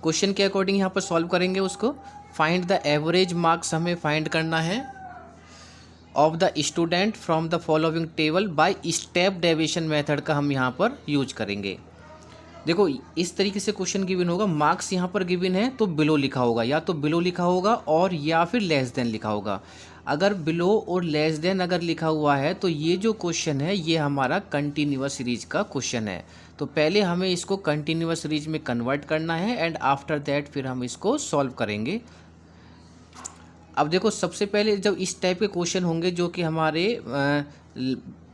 क्वेश्चन के अकॉर्डिंग यहाँ पर सॉल्व करेंगे उसको। फाइंड द एवरेज मार्क्स हमें फाइंड करना है of the student from the following table by step deviation method का हम यहाँ पर यूज करेंगे। देखो, इस तरीके से क्वेश्चन गिवन होगा, मार्क्स यहाँ पर गिवन है तो बिलो लिखा होगा, या तो बिलो लिखा होगा और या फिर लेस देन लिखा होगा। अगर बिलो और लेस देन अगर लिखा हुआ है तो ये जो क्वेश्चन है ये हमारा कंटिन्यूअस सीरीज का क्वेश्चन है। तो पहले हमें इसको कंटिन्यूअस सीरीज में कन्वर्ट करना है एंड आफ्टर दैट फिर हम इसको सॉल्व करेंगे। अब देखो, सबसे पहले जब इस टाइप के क्वेश्चन होंगे जो कि हमारे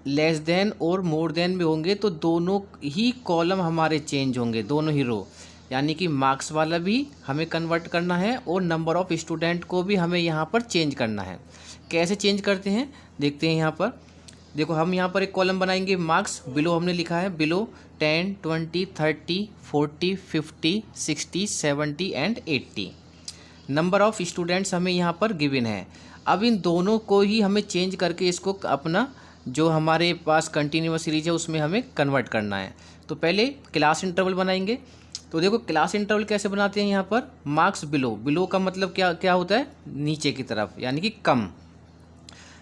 लेस देन और मोर देन में होंगे तो दोनों ही कॉलम हमारे चेंज होंगे, दोनों ही रो, यानी कि मार्क्स वाला भी हमें कन्वर्ट करना है और नंबर ऑफ़ स्टूडेंट को भी हमें यहाँ पर चेंज करना है। कैसे चेंज करते हैं देखते हैं। यहाँ पर देखो, हम यहाँ पर एक कॉलम बनाएंगे मार्क्स, बिलो हमने लिखा है, below 10, 20, 30, 40, 50, 60, 70 and 80। Number of students हमें यहाँ पर गिवन है। अब इन दोनों को ही हमें चेंज करके इसको अपना जो हमारे पास कंटिन्यूअस सीरीज है उसमें हमें कन्वर्ट करना है। तो पहले क्लास इंटरवल बनाएंगे। तो देखो, क्लास इंटरवल कैसे बनाते हैं यहाँ पर, मार्क्स बिलो, बिलो का मतलब क्या होता है, नीचे की तरफ, यानी कि कम।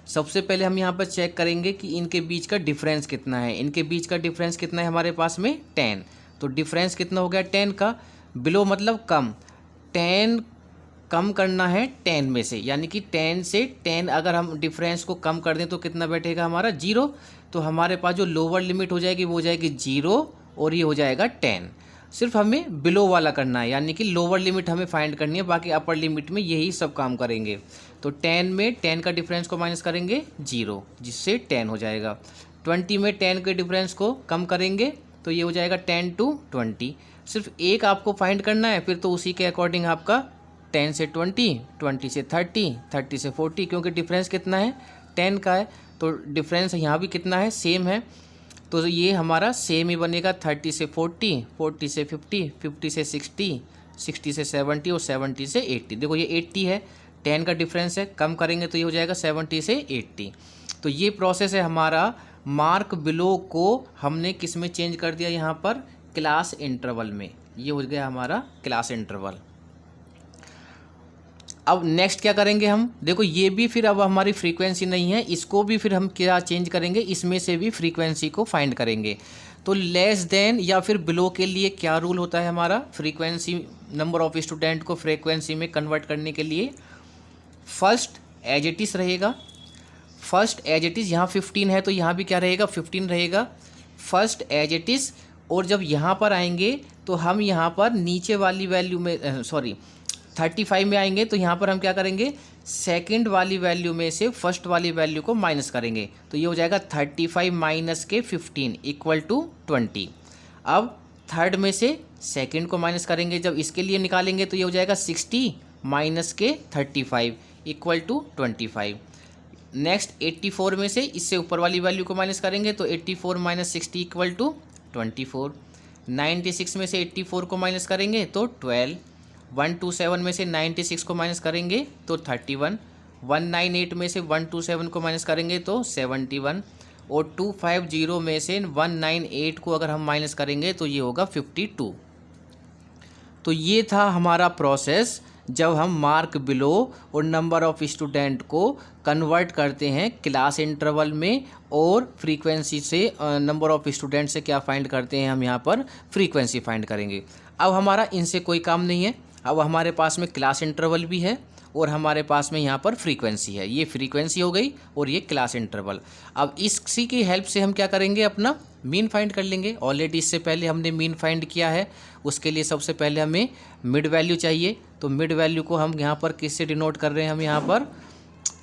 सबसे पहले हम यहाँ पर चेक करेंगे कि इनके बीच का डिफरेंस कितना है। इनके बीच का डिफरेंस कितना है हमारे पास में 10, तो डिफरेंस कितना हो गया 10 का। बिलो मतलब कम, 10 कम करना है 10 में से, यानी कि 10 से 10 अगर हम डिफरेंस को कम कर दें तो कितना बैठेगा हमारा 0। तो हमारे पास जो लोअर लिमिट हो जाएगी वो हो जाएगी 0 और ये हो जाएगा 10। सिर्फ हमें बिलो वाला करना है, यानी कि लोअर लिमिट हमें फाइंड करनी है, बाकी अपर लिमिट में यही सब काम करेंगे। तो 10 में 10 का डिफरेंस को माइनस करेंगे 0, जिससे 10 हो जाएगा। 20 में 10 के डिफरेंस को कम करेंगे तो ये हो जाएगा 10 to 20। सिर्फ एक आपको फाइंड करना है, फिर तो उसी के अकॉर्डिंग आपका 10 से 20, 20 से 30, 30 से 40, क्योंकि डिफरेंस कितना है 10 का है, तो डिफरेंस यहाँ भी कितना है, सेम है, तो ये हमारा सेम ही बनेगा। 30 से 40, 40 से 50, 50 से 60, 60 से 70 और 70 से 80। देखो ये 80 है, 10 का डिफरेंस है, कम करेंगे तो ये हो जाएगा 70 से 80। तो ये प्रोसेस है हमारा। मार्क बिलो को हमने किस में चेंज कर दिया, यहाँ पर क्लास इंटरवल में। ये हो गया हमारा क्लास इंटरवल। अब नेक्स्ट क्या करेंगे हम, देखो ये भी फिर अब हमारी फ्रीक्वेंसी नहीं है, इसको भी फिर हम क्या चेंज करेंगे, इसमें से भी फ्रीक्वेंसी को फाइंड करेंगे। तो लेस देन या फिर बिलो के लिए क्या रूल होता है हमारा, फ्रीक्वेंसी, नंबर ऑफ स्टूडेंट को फ्रीक्वेंसी में कन्वर्ट करने के लिए फर्स्ट एज इट इज रहेगा। फर्स्ट एज इट इज़, यहाँ 15 है तो यहाँ भी क्या रहेगा 15 रहेगा, फर्स्ट एज इट इज़। और जब यहाँ पर आएंगे तो हम यहाँ पर नीचे वाली वैल्यू में 35 में आएंगे तो यहाँ पर हम क्या करेंगे, सेकंड वाली वैल्यू में से फर्स्ट वाली वैल्यू को माइनस करेंगे, तो ये हो जाएगा 35 माइनस के 15 इक्वल टू 20। अब थर्ड में से सेकंड को माइनस करेंगे, जब इसके लिए निकालेंगे तो ये हो जाएगा 60 माइनस के 35 इक्वल टू 25। नेक्स्ट 84 में से इससे ऊपर वाली वैल्यू को माइनस करेंगे तो 84 माइनस 60 इक्वल टू 24। 96 में से 84 को माइनस करेंगे तो 12। 127 में से 96 को माइनस करेंगे तो 31। 198 में से 127 को माइनस करेंगे तो 71। और 250 में से 198 को अगर हम माइनस करेंगे तो ये होगा 52। तो ये था हमारा प्रोसेस जब हम मार्क बिलो और नंबर ऑफ स्टूडेंट को कन्वर्ट करते हैं क्लास इंटरवल में और फ्रीक्वेंसी से नंबर ऑफ स्टूडेंट से क्या फाइंड करते हैं, हम यहाँ पर फ्रीक्वेंसी फाइंड करेंगे। अब हमारा इनसे कोई काम नहीं है, अब हमारे पास में क्लास इंटरवल भी है और हमारे पास में यहाँ पर फ्रीक्वेंसी है। ये फ्रीक्वेंसी हो गई और ये क्लास इंटरवल। अब इसी की हेल्प से हम क्या करेंगे, अपना मीन फाइंड कर लेंगे। ऑलरेडी इससे पहले हमने मीन फाइंड किया है। उसके लिए सबसे पहले हमें मिड वैल्यू चाहिए, तो मिड वैल्यू को हम यहाँ पर किससे डिनोट कर रहे हैं, हम यहाँ पर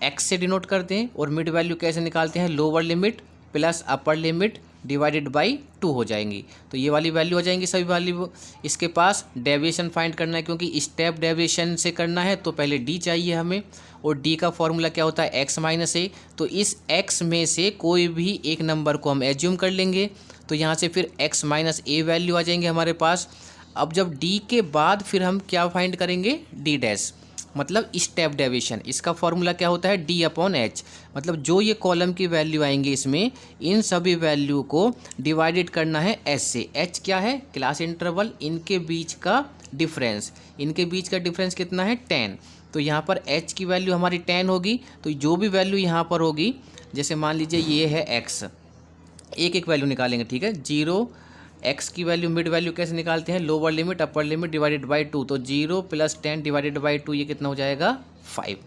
एक्स से डिनोट करते हैं। और मिड वैल्यू कैसे निकालते हैं, lower limit plus upper limit divided by 2 हो जाएंगी। तो ये वाली वैल्यू हो जाएंगी सभी वैल्यू। इसके पास डेविएशन फाइंड करना है, क्योंकि स्टेप डेविएशन से करना है तो पहले डी चाहिए हमें, और डी का फॉर्मूला क्या होता है, एक्स माइनस ए। तो इस एक्स में से कोई भी एक नंबर को हम एज्यूम कर लेंगे, तो यहाँ से फिर एक्स माइनस ए वैल्यू आ जाएंगे हमारे पास। अब जब डी के बाद फिर हम क्या फाइंड करेंगे, डी डैश, मतलब स्टेप डेविएशन। इसका फॉर्मूला क्या होता है, डी अपॉन एच। मतलब जो ये कॉलम की वैल्यू आएंगी इसमें, इन सभी वैल्यू को डिवाइडेड करना है एच से। एच क्या है, क्लास इंटरवल, इनके बीच का डिफरेंस। इनके बीच का डिफरेंस कितना है, 10। तो यहाँ पर एच की वैल्यू हमारी 10 होगी। तो जो भी वैल्यू यहाँ पर होगी, जैसे मान लीजिए ये है एक्स, एक एक वैल्यू निकालेंगे, ठीक है। 0 एक्स की वैल्यू, मिड वैल्यू कैसे निकालते हैं, lower limit upper limit divided by 2। तो 0 + 10 डिवाइडेड बाई 2, ये कितना हो जाएगा, 5।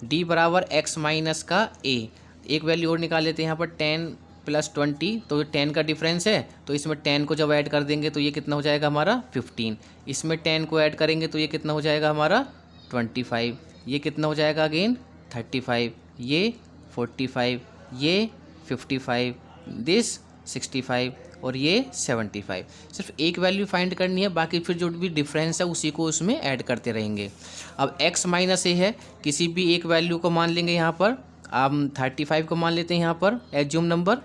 डी बराबर एक्स माइनस का ए, एक वैल्यू और निकाल लेते हैं यहाँ पर 10 + 20, तो 10 का डिफरेंस है, तो इसमें 10 को जब ऐड कर देंगे तो ये कितना हो जाएगा हमारा 15। इसमें 10 को ऐड करेंगे तो ये कितना हो जाएगा हमारा 25। ये कितना हो जाएगा अगेन 35, ये 45, ये 55, दिस 65 और ये 75। सिर्फ एक वैल्यू फाइंड करनी है, बाकी फिर जो भी डिफरेंस है उसी को उसमें ऐड करते रहेंगे। अब x माइनस ए है, किसी भी एक वैल्यू को मान लेंगे यहाँ पर, हम 35 को मान लेते हैं यहाँ पर एज्यूम नंबर।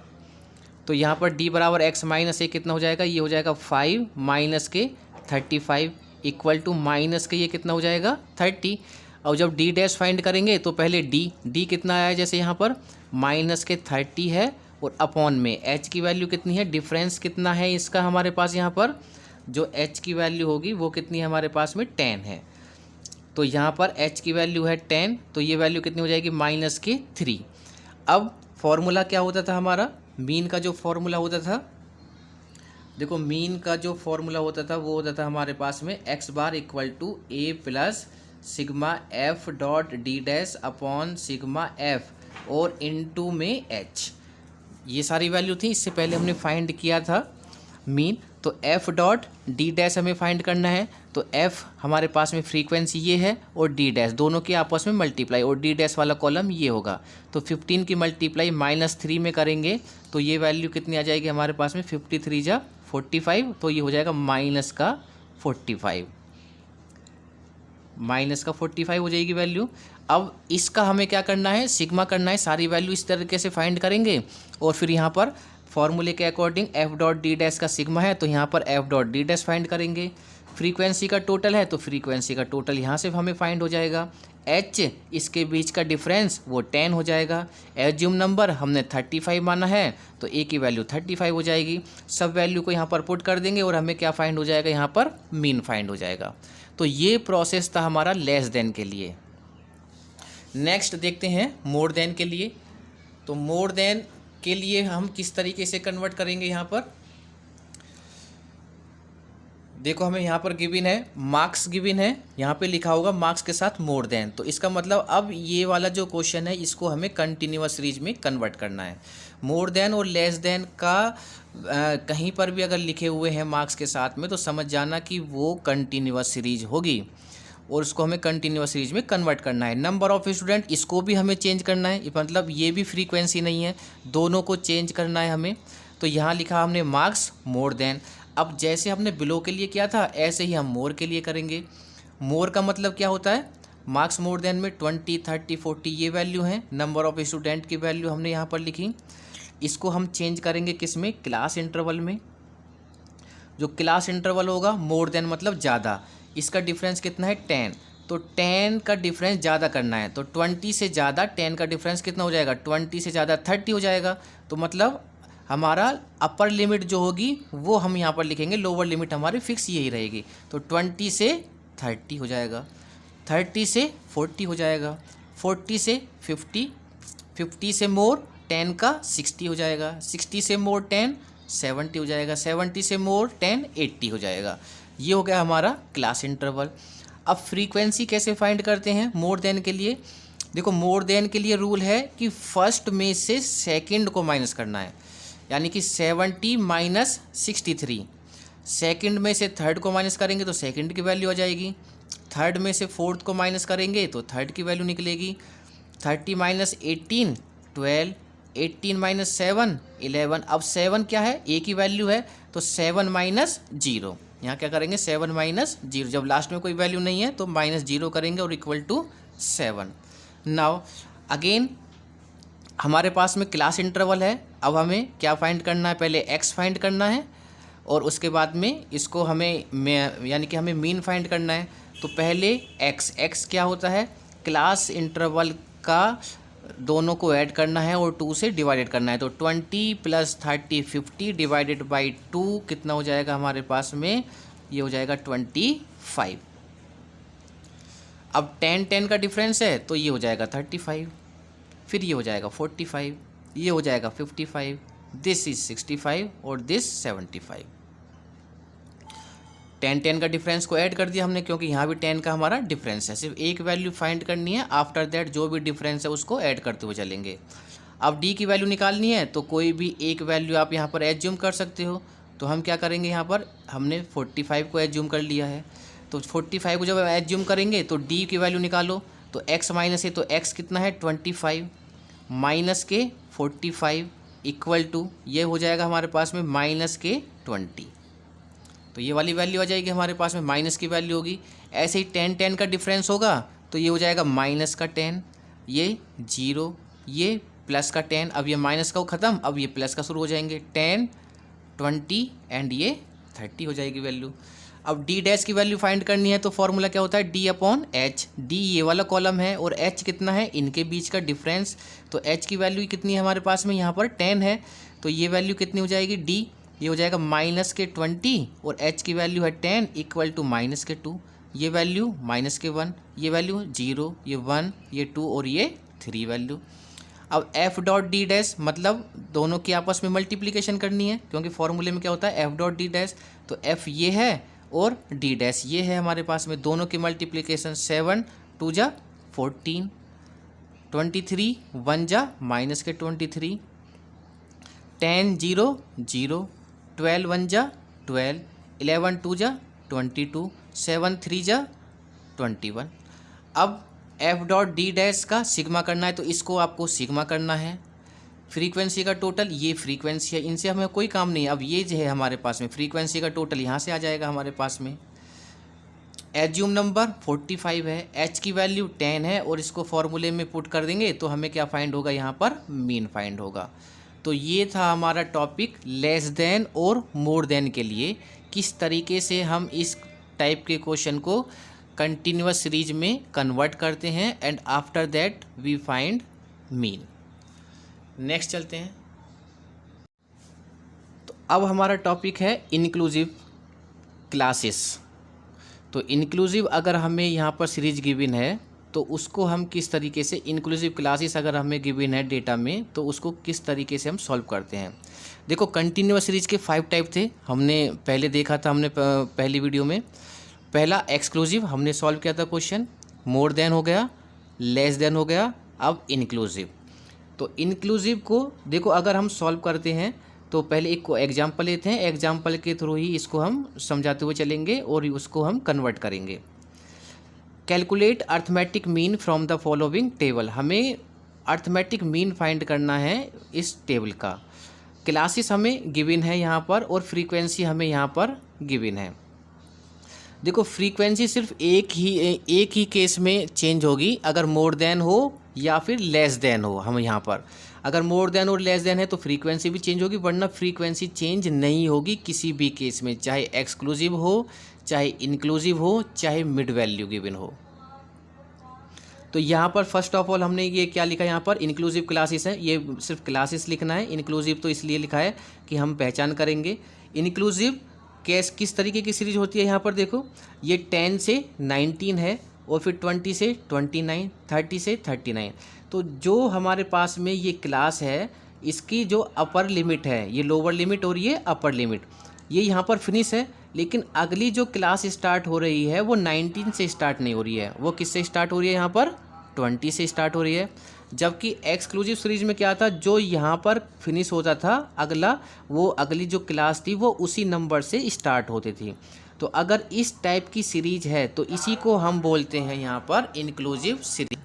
तो यहाँ पर d बराबर x माइनस ए कितना हो जाएगा, ये हो जाएगा 5 माइनस के 35 इक्वल टू माइनस के ये कितना हो जाएगा 30। और जब d डैश फाइंड करेंगे तो पहले d कितना आया, जैसे यहाँ पर माइनस के 30 है और अपॉन में h की वैल्यू कितनी है, डिफरेंस कितना है इसका हमारे पास, यहाँ पर जो h की वैल्यू होगी वो कितनी है हमारे पास में 10 है। तो यहाँ पर h की वैल्यू है 10, तो ये वैल्यू कितनी हो जाएगी माइनस के 3। अब फॉर्मूला क्या होता था हमारा, मीन का जो फॉर्मूला होता था, देखो मीन का जो फॉर्मूला होता था वो होता था हमारे पास में x bar equal to a plus sigma f dot D dash upon sigma f और इनटू में h। ये सारी वैल्यू थी, इससे पहले हमने फाइंड किया था मीन। तो f डॉट डी डैश हमें फाइंड करना है, तो f हमारे पास में फ्रीक्वेंसी ये है और d डैश दोनों के आपस में मल्टीप्लाई, और d डैश वाला कॉलम ये होगा। तो 15 की मल्टीप्लाई -3 में करेंगे तो ये वैल्यू कितनी आ जाएगी हमारे पास में, 53 जा 45, तो ये हो जाएगा माइनस का 45 हो जाएगी वैल्यू। अब इसका हमें क्या करना है, सिग्मा करना है, सारी वैल्यू इस तरीके से फाइंड करेंगे और फिर यहाँ पर फॉर्मूले के according f dot D dash का सिग्मा है तो यहाँ पर f dot D dash find करेंगे। फ्रीक्वेंसी का टोटल है तो फ्रीक्वेंसी का टोटल यहाँ से हमें फाइंड हो जाएगा। h इसके बीच का डिफरेंस वो 10 हो जाएगा। एज्यूम नंबर हमने 35 माना है तो a की वैल्यू 35 हो जाएगी। सब वैल्यू को यहाँ पर पुट कर देंगे और हमें क्या फाइंड हो जाएगा, यहाँ पर मीन फाइंड हो जाएगा। तो ये प्रोसेस था हमारा लेस देन के लिए। नेक्स्ट देखते हैं मोर देन के लिए। तो मोर देन के लिए हम किस तरीके से कन्वर्ट करेंगे, यहाँ पर देखो हमें यहाँ पर गिवन है मार्क्स गिवन है, यहाँ पे लिखा होगा मार्क्स के साथ मोर देन। तो इसका मतलब अब ये वाला जो क्वेश्चन है इसको हमें कंटिन्यूअस सीरीज में कन्वर्ट करना है। मोर देन और लेस देन का कहीं पर भी अगर लिखे हुए हैं मार्क्स के साथ में तो समझ जाना कि वो कंटिन्यूअस सीरीज होगी और उसको हमें कंटिन्यूअस सीरीज में कन्वर्ट करना है। नंबर ऑफ स्टूडेंट इसको भी हमें चेंज करना है, मतलब ये भी फ्रीक्वेंसी नहीं है, दोनों को चेंज करना है हमें। तो यहाँ लिखा हमने मार्क्स मोर देन। अब जैसे हमने बिलो के लिए किया था ऐसे ही हम मोर के लिए करेंगे। मोर का मतलब क्या होता है, मार्क्स मोर देन में 20, 30, 40 ये वैल्यू हैं। नंबर ऑफ स्टूडेंट की वैल्यू हमने यहाँ पर लिखी। इसको हम चेंज करेंगे किस में, क्लास इंटरवल में। जो क्लास इंटरवल होगा मोर देन मतलब ज़्यादा, इसका डिफरेंस कितना है 10, तो 10 का डिफरेंस ज़्यादा करना है। तो 20 से ज़्यादा 10 का डिफरेंस कितना हो जाएगा, 20 से ज़्यादा 30 हो जाएगा। तो मतलब हमारा अपर लिमिट जो होगी वो हम यहाँ पर लिखेंगे, लोअर लिमिट हमारी फिक्स यही रहेगी। तो 20 से 30 हो जाएगा। 30 से 40 हो जाएगा, 40 से 50, 50 से मोर 10 का 60 हो जाएगा, 60 से मोर 10 70 हो जाएगा, 70 से मोर 10 80 हो जाएगा। ये हो गया हमारा क्लास इंटरवल। अब फ्रीक्वेंसी कैसे फाइंड करते हैं मोर देन के लिए? देखो मोर देन के लिए रूल है कि फर्स्ट में से सेकंड को माइनस करना है, यानी कि 70 माइनस 63, सेकंड में से थर्ड को माइनस करेंगे तो सेकंड की वैल्यू आ जाएगी, थर्ड में से फोर्थ को माइनस करेंगे तो थर्ड की वैल्यू निकलेगी, 30 माइनस 18 12, 18 माइनस 7 11। अब 7 क्या है, ए की वैल्यू है तो 7 माइनस 0, यहाँ क्या करेंगे 7 माइनस 0, जब लास्ट में कोई वैल्यू नहीं है तो माइनस 0 करेंगे और इक्वल टू 7। नाउ अगेन हमारे पास में क्लास इंटरवल है। अब हमें क्या फाइंड करना है, पहले एक्स फाइंड करना है और उसके बाद में इसको हमें यानी कि हमें मीन फाइंड करना है। तो पहले एक्स क्या होता है, क्लास इंटरवल का दोनों को ऐड करना है और 2 से डिवाइडेड करना है। तो 20 प्लस 30 50 डिवाइडेड बाई 2 कितना हो जाएगा हमारे पास में, ये हो जाएगा 25। अब 10 का डिफरेंस है तो ये हो जाएगा 35, फिर ये हो जाएगा 45, ये हो जाएगा 55, दिस इज 65 और दिस 75। 10 का डिफरेंस को ऐड कर दिया हमने क्योंकि यहाँ भी 10 का हमारा डिफरेंस है, सिर्फ एक वैल्यू फाइंड करनी है, आफ्टर दैट जो भी डिफरेंस है उसको ऐड करते हुए चलेंगे। अब डी की वैल्यू निकालनी है तो कोई भी एक वैल्यू आप यहाँ पर एज्यूम कर सकते हो। तो हम क्या करेंगे, यहाँ पर हमने 45 को एज्यूम कर लिया है, तो 45 को जब एज्यूम करेंगे तो डी की वैल्यू निकालो। तो x माइनस है तो x कितना है 25 माइनस के 45 इक्वल टू ये हो जाएगा हमारे पास में माइनस के 20। तो ये वाली वैल्यू आ जाएगी हमारे पास में, माइनस की वैल्यू होगी। ऐसे ही 10 का डिफरेंस होगा तो ये हो जाएगा माइनस का 10, ये 0, ये प्लस का 10। अब ये माइनस का ख़त्म, अब ये प्लस का शुरू हो जाएंगे, 10 20 एंड ये 30 हो जाएगी वैल्यू। अब डी डैश की वैल्यू फाइंड करनी है तो फॉर्मूला क्या होता है, डी अपॉन एच। डी ये वाला कॉलम है और एच कितना है, इनके बीच का डिफरेंस। तो एच की वैल्यू कितनी है हमारे पास में, यहाँ पर 10 है, तो ये वैल्यू कितनी हो जाएगी, डी ये हो जाएगा माइनस के 20 और एच की वैल्यू है 10 इक्वल टू माइनस के 2, ये वैल्यू माइनस के 1, ये वैल्यू 0, ये 1, ये 2 और ये 3 वैल्यू। अब एफ डॉट डी डैश मतलब दोनों की आपस में मल्टीप्लिकेशन करनी है क्योंकि फॉर्मूले में क्या होता है एफ डॉट डी डैश। तो एफ ये है और डी डैश ये है हमारे पास में, दोनों की मल्टीप्लिकेशन 7 2 जा 14, 23 1 जा माइनस के 23, 10 0 0, 12 1 जा 12, 11 2 जा 22, 7 3 जा 21। अब एफ डॉट डी डैश का सिग्मा करना है तो इसको आपको सिग्मा करना है। फ्रीक्वेंसी का टोटल, ये फ्रीक्वेंसी है, इनसे हमें कोई काम नहीं है। अब ये जो है हमारे पास में फ्रीक्वेंसी का टोटल यहाँ से आ जाएगा हमारे पास में। एज्यूम नंबर 45 है, एच की वैल्यू 10 है और इसको फॉर्मूले में पुट कर देंगे तो हमें क्या फाइंड होगा, यहाँ पर मीन फाइंड होगा। तो ये था हमारा टॉपिक लेस देन और मोर देन के लिए किस तरीके से हम इस टाइप के क्वेश्चन को कंटिन्यूअस सीरीज में कन्वर्ट करते हैं and after that we find mean. Next चलते हैं। तो अब हमारा टॉपिक है इंक्लूसिव क्लासेस। तो इंक्लूसिव अगर हमें यहाँ पर सीरीज गिवन है तो उसको हम किस तरीके से, इंक्लूसिव क्लासेस अगर हमें गिवन है डेटा में तो उसको किस तरीके से हम सॉल्व करते हैं। देखो कंटिन्यूअस सीरीज के 5 टाइप थे, हमने पहले देखा था, हमने पहली वीडियो में। पहला एक्सक्लूसिव हमने सॉल्व किया था क्वेश्चन, मोर देन हो गया, लेस देन हो गया, अब इंक्लूसिव। तो इंक्लूसिव को देखो अगर हम सॉल्व करते हैं तो पहले एक को एग्जाम्पल लेते हैं, एग्जाम्पल के थ्रू ही इसको हम समझाते हुए चलेंगे और उसको हम कन्वर्ट करेंगे। Calculate arithmetic mean from the following table, हमें अर्थमेटिक मीन फाइंड करना है इस टेबल का। क्लासेस हमें गिवन है यहाँ पर और फ्रीक्वेंसी हमें यहाँ पर गिवन है। देखो फ्रीक्वेंसी सिर्फ एक ही केस में चेंज होगी, अगर मोर देन हो या फिर लेस देन हो। हम यहाँ पर अगर मोर देन और लेस देन है तो फ्रीक्वेंसी भी चेंज होगी, वरना फ्रीक्वेंसी चेंज नहीं होगी किसी भी केस में, चाहे एक्सक्लूसिव हो, चाहे इंक्लूसिव हो, चाहे मिड वैल्यू गिवन हो। तो यहाँ पर फर्स्ट ऑफ ऑल हमने ये क्या लिखा है, यहाँ पर इंक्लूसिव क्लासेस है, ये सिर्फ क्लासेस लिखना है। इंक्लूसिव तो इसलिए लिखा है कि हम पहचान करेंगे। इंक्लूसिव किस तरीके की सीरीज होती है, यहाँ पर देखो ये 10 से 19 है और फिर 20 से 29, 30 से 39। तो जो हमारे पास में ये क्लास है, इसकी जो अपर लिमिट है, ये लोअर लिमिट और ये अपर लिमिट, ये यहाँ पर फिनिश है। लेकिन अगली जो क्लास स्टार्ट हो रही है वो 19 से स्टार्ट नहीं हो रही है, वो किससे स्टार्ट हो रही है, यहाँ पर 20 से स्टार्ट हो रही है। जबकि एक्सक्लूसिव सीरीज में क्या था, जो यहाँ पर फिनिश होता था अगला, वो अगली जो क्लास थी वो उसी नंबर से स्टार्ट होती थी। तो अगर इस टाइप की सीरीज है तो इसी को हम बोलते हैं यहाँ पर इंक्लूसिव सीरीज।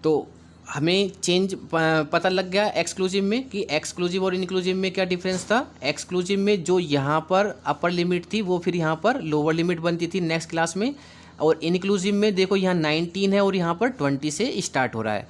तो हमें चेंज पता लग गया एक्सक्लूसिव में कि एक्सक्लूसिव और इंक्लूसिव में क्या डिफरेंस था। एक्सक्लूसिव में जो यहाँ पर अपर लिमिट थी वो फिर यहाँ पर लोअर लिमिट बनती थी नेक्स्ट क्लास में, और इंक्लूसिव में देखो यहाँ 19 है और यहाँ पर 20 से स्टार्ट हो रहा है।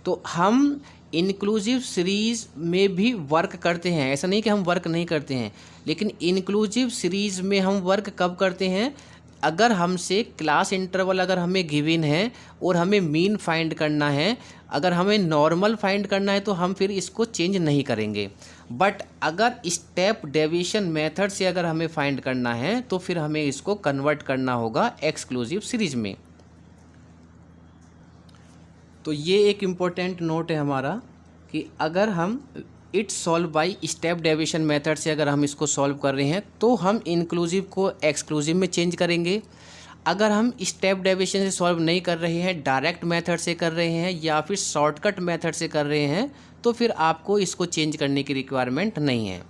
तो हम इंक्लूसिव सीरीज़ में भी वर्क करते हैं, ऐसा नहीं कि हम वर्क नहीं करते हैं, लेकिन इंक्लूसिव सीरीज़ में हम वर्क कब करते हैं, अगर हमसे क्लास इंटरवल अगर हमें गिवन है और हमें मीन फाइंड करना है, अगर हमें नॉर्मल फाइंड करना है तो हम फिर इसको चेंज नहीं करेंगे। बट अगर स्टेप डेविएशन मेथड से अगर हमें फाइंड करना है तो फिर हमें इसको कन्वर्ट करना होगा एक्सक्लूसिव सीरीज में। तो ये एक इम्पोर्टेंट नोट है हमारा कि अगर हम it solve by step deviation method से अगर हम इसको सॉल्व कर रहे हैं तो हम इंक्लूसिव को एक्सक्लूसिव में चेंज करेंगे। अगर हम स्टेप डेविएशन से सॉल्व नहीं कर रहे हैं, डायरेक्ट मेथड से कर रहे हैं या फिर शॉर्टकट मेथड से कर रहे हैं, तो फिर आपको इसको चेंज करने की रिक्वायरमेंट नहीं है।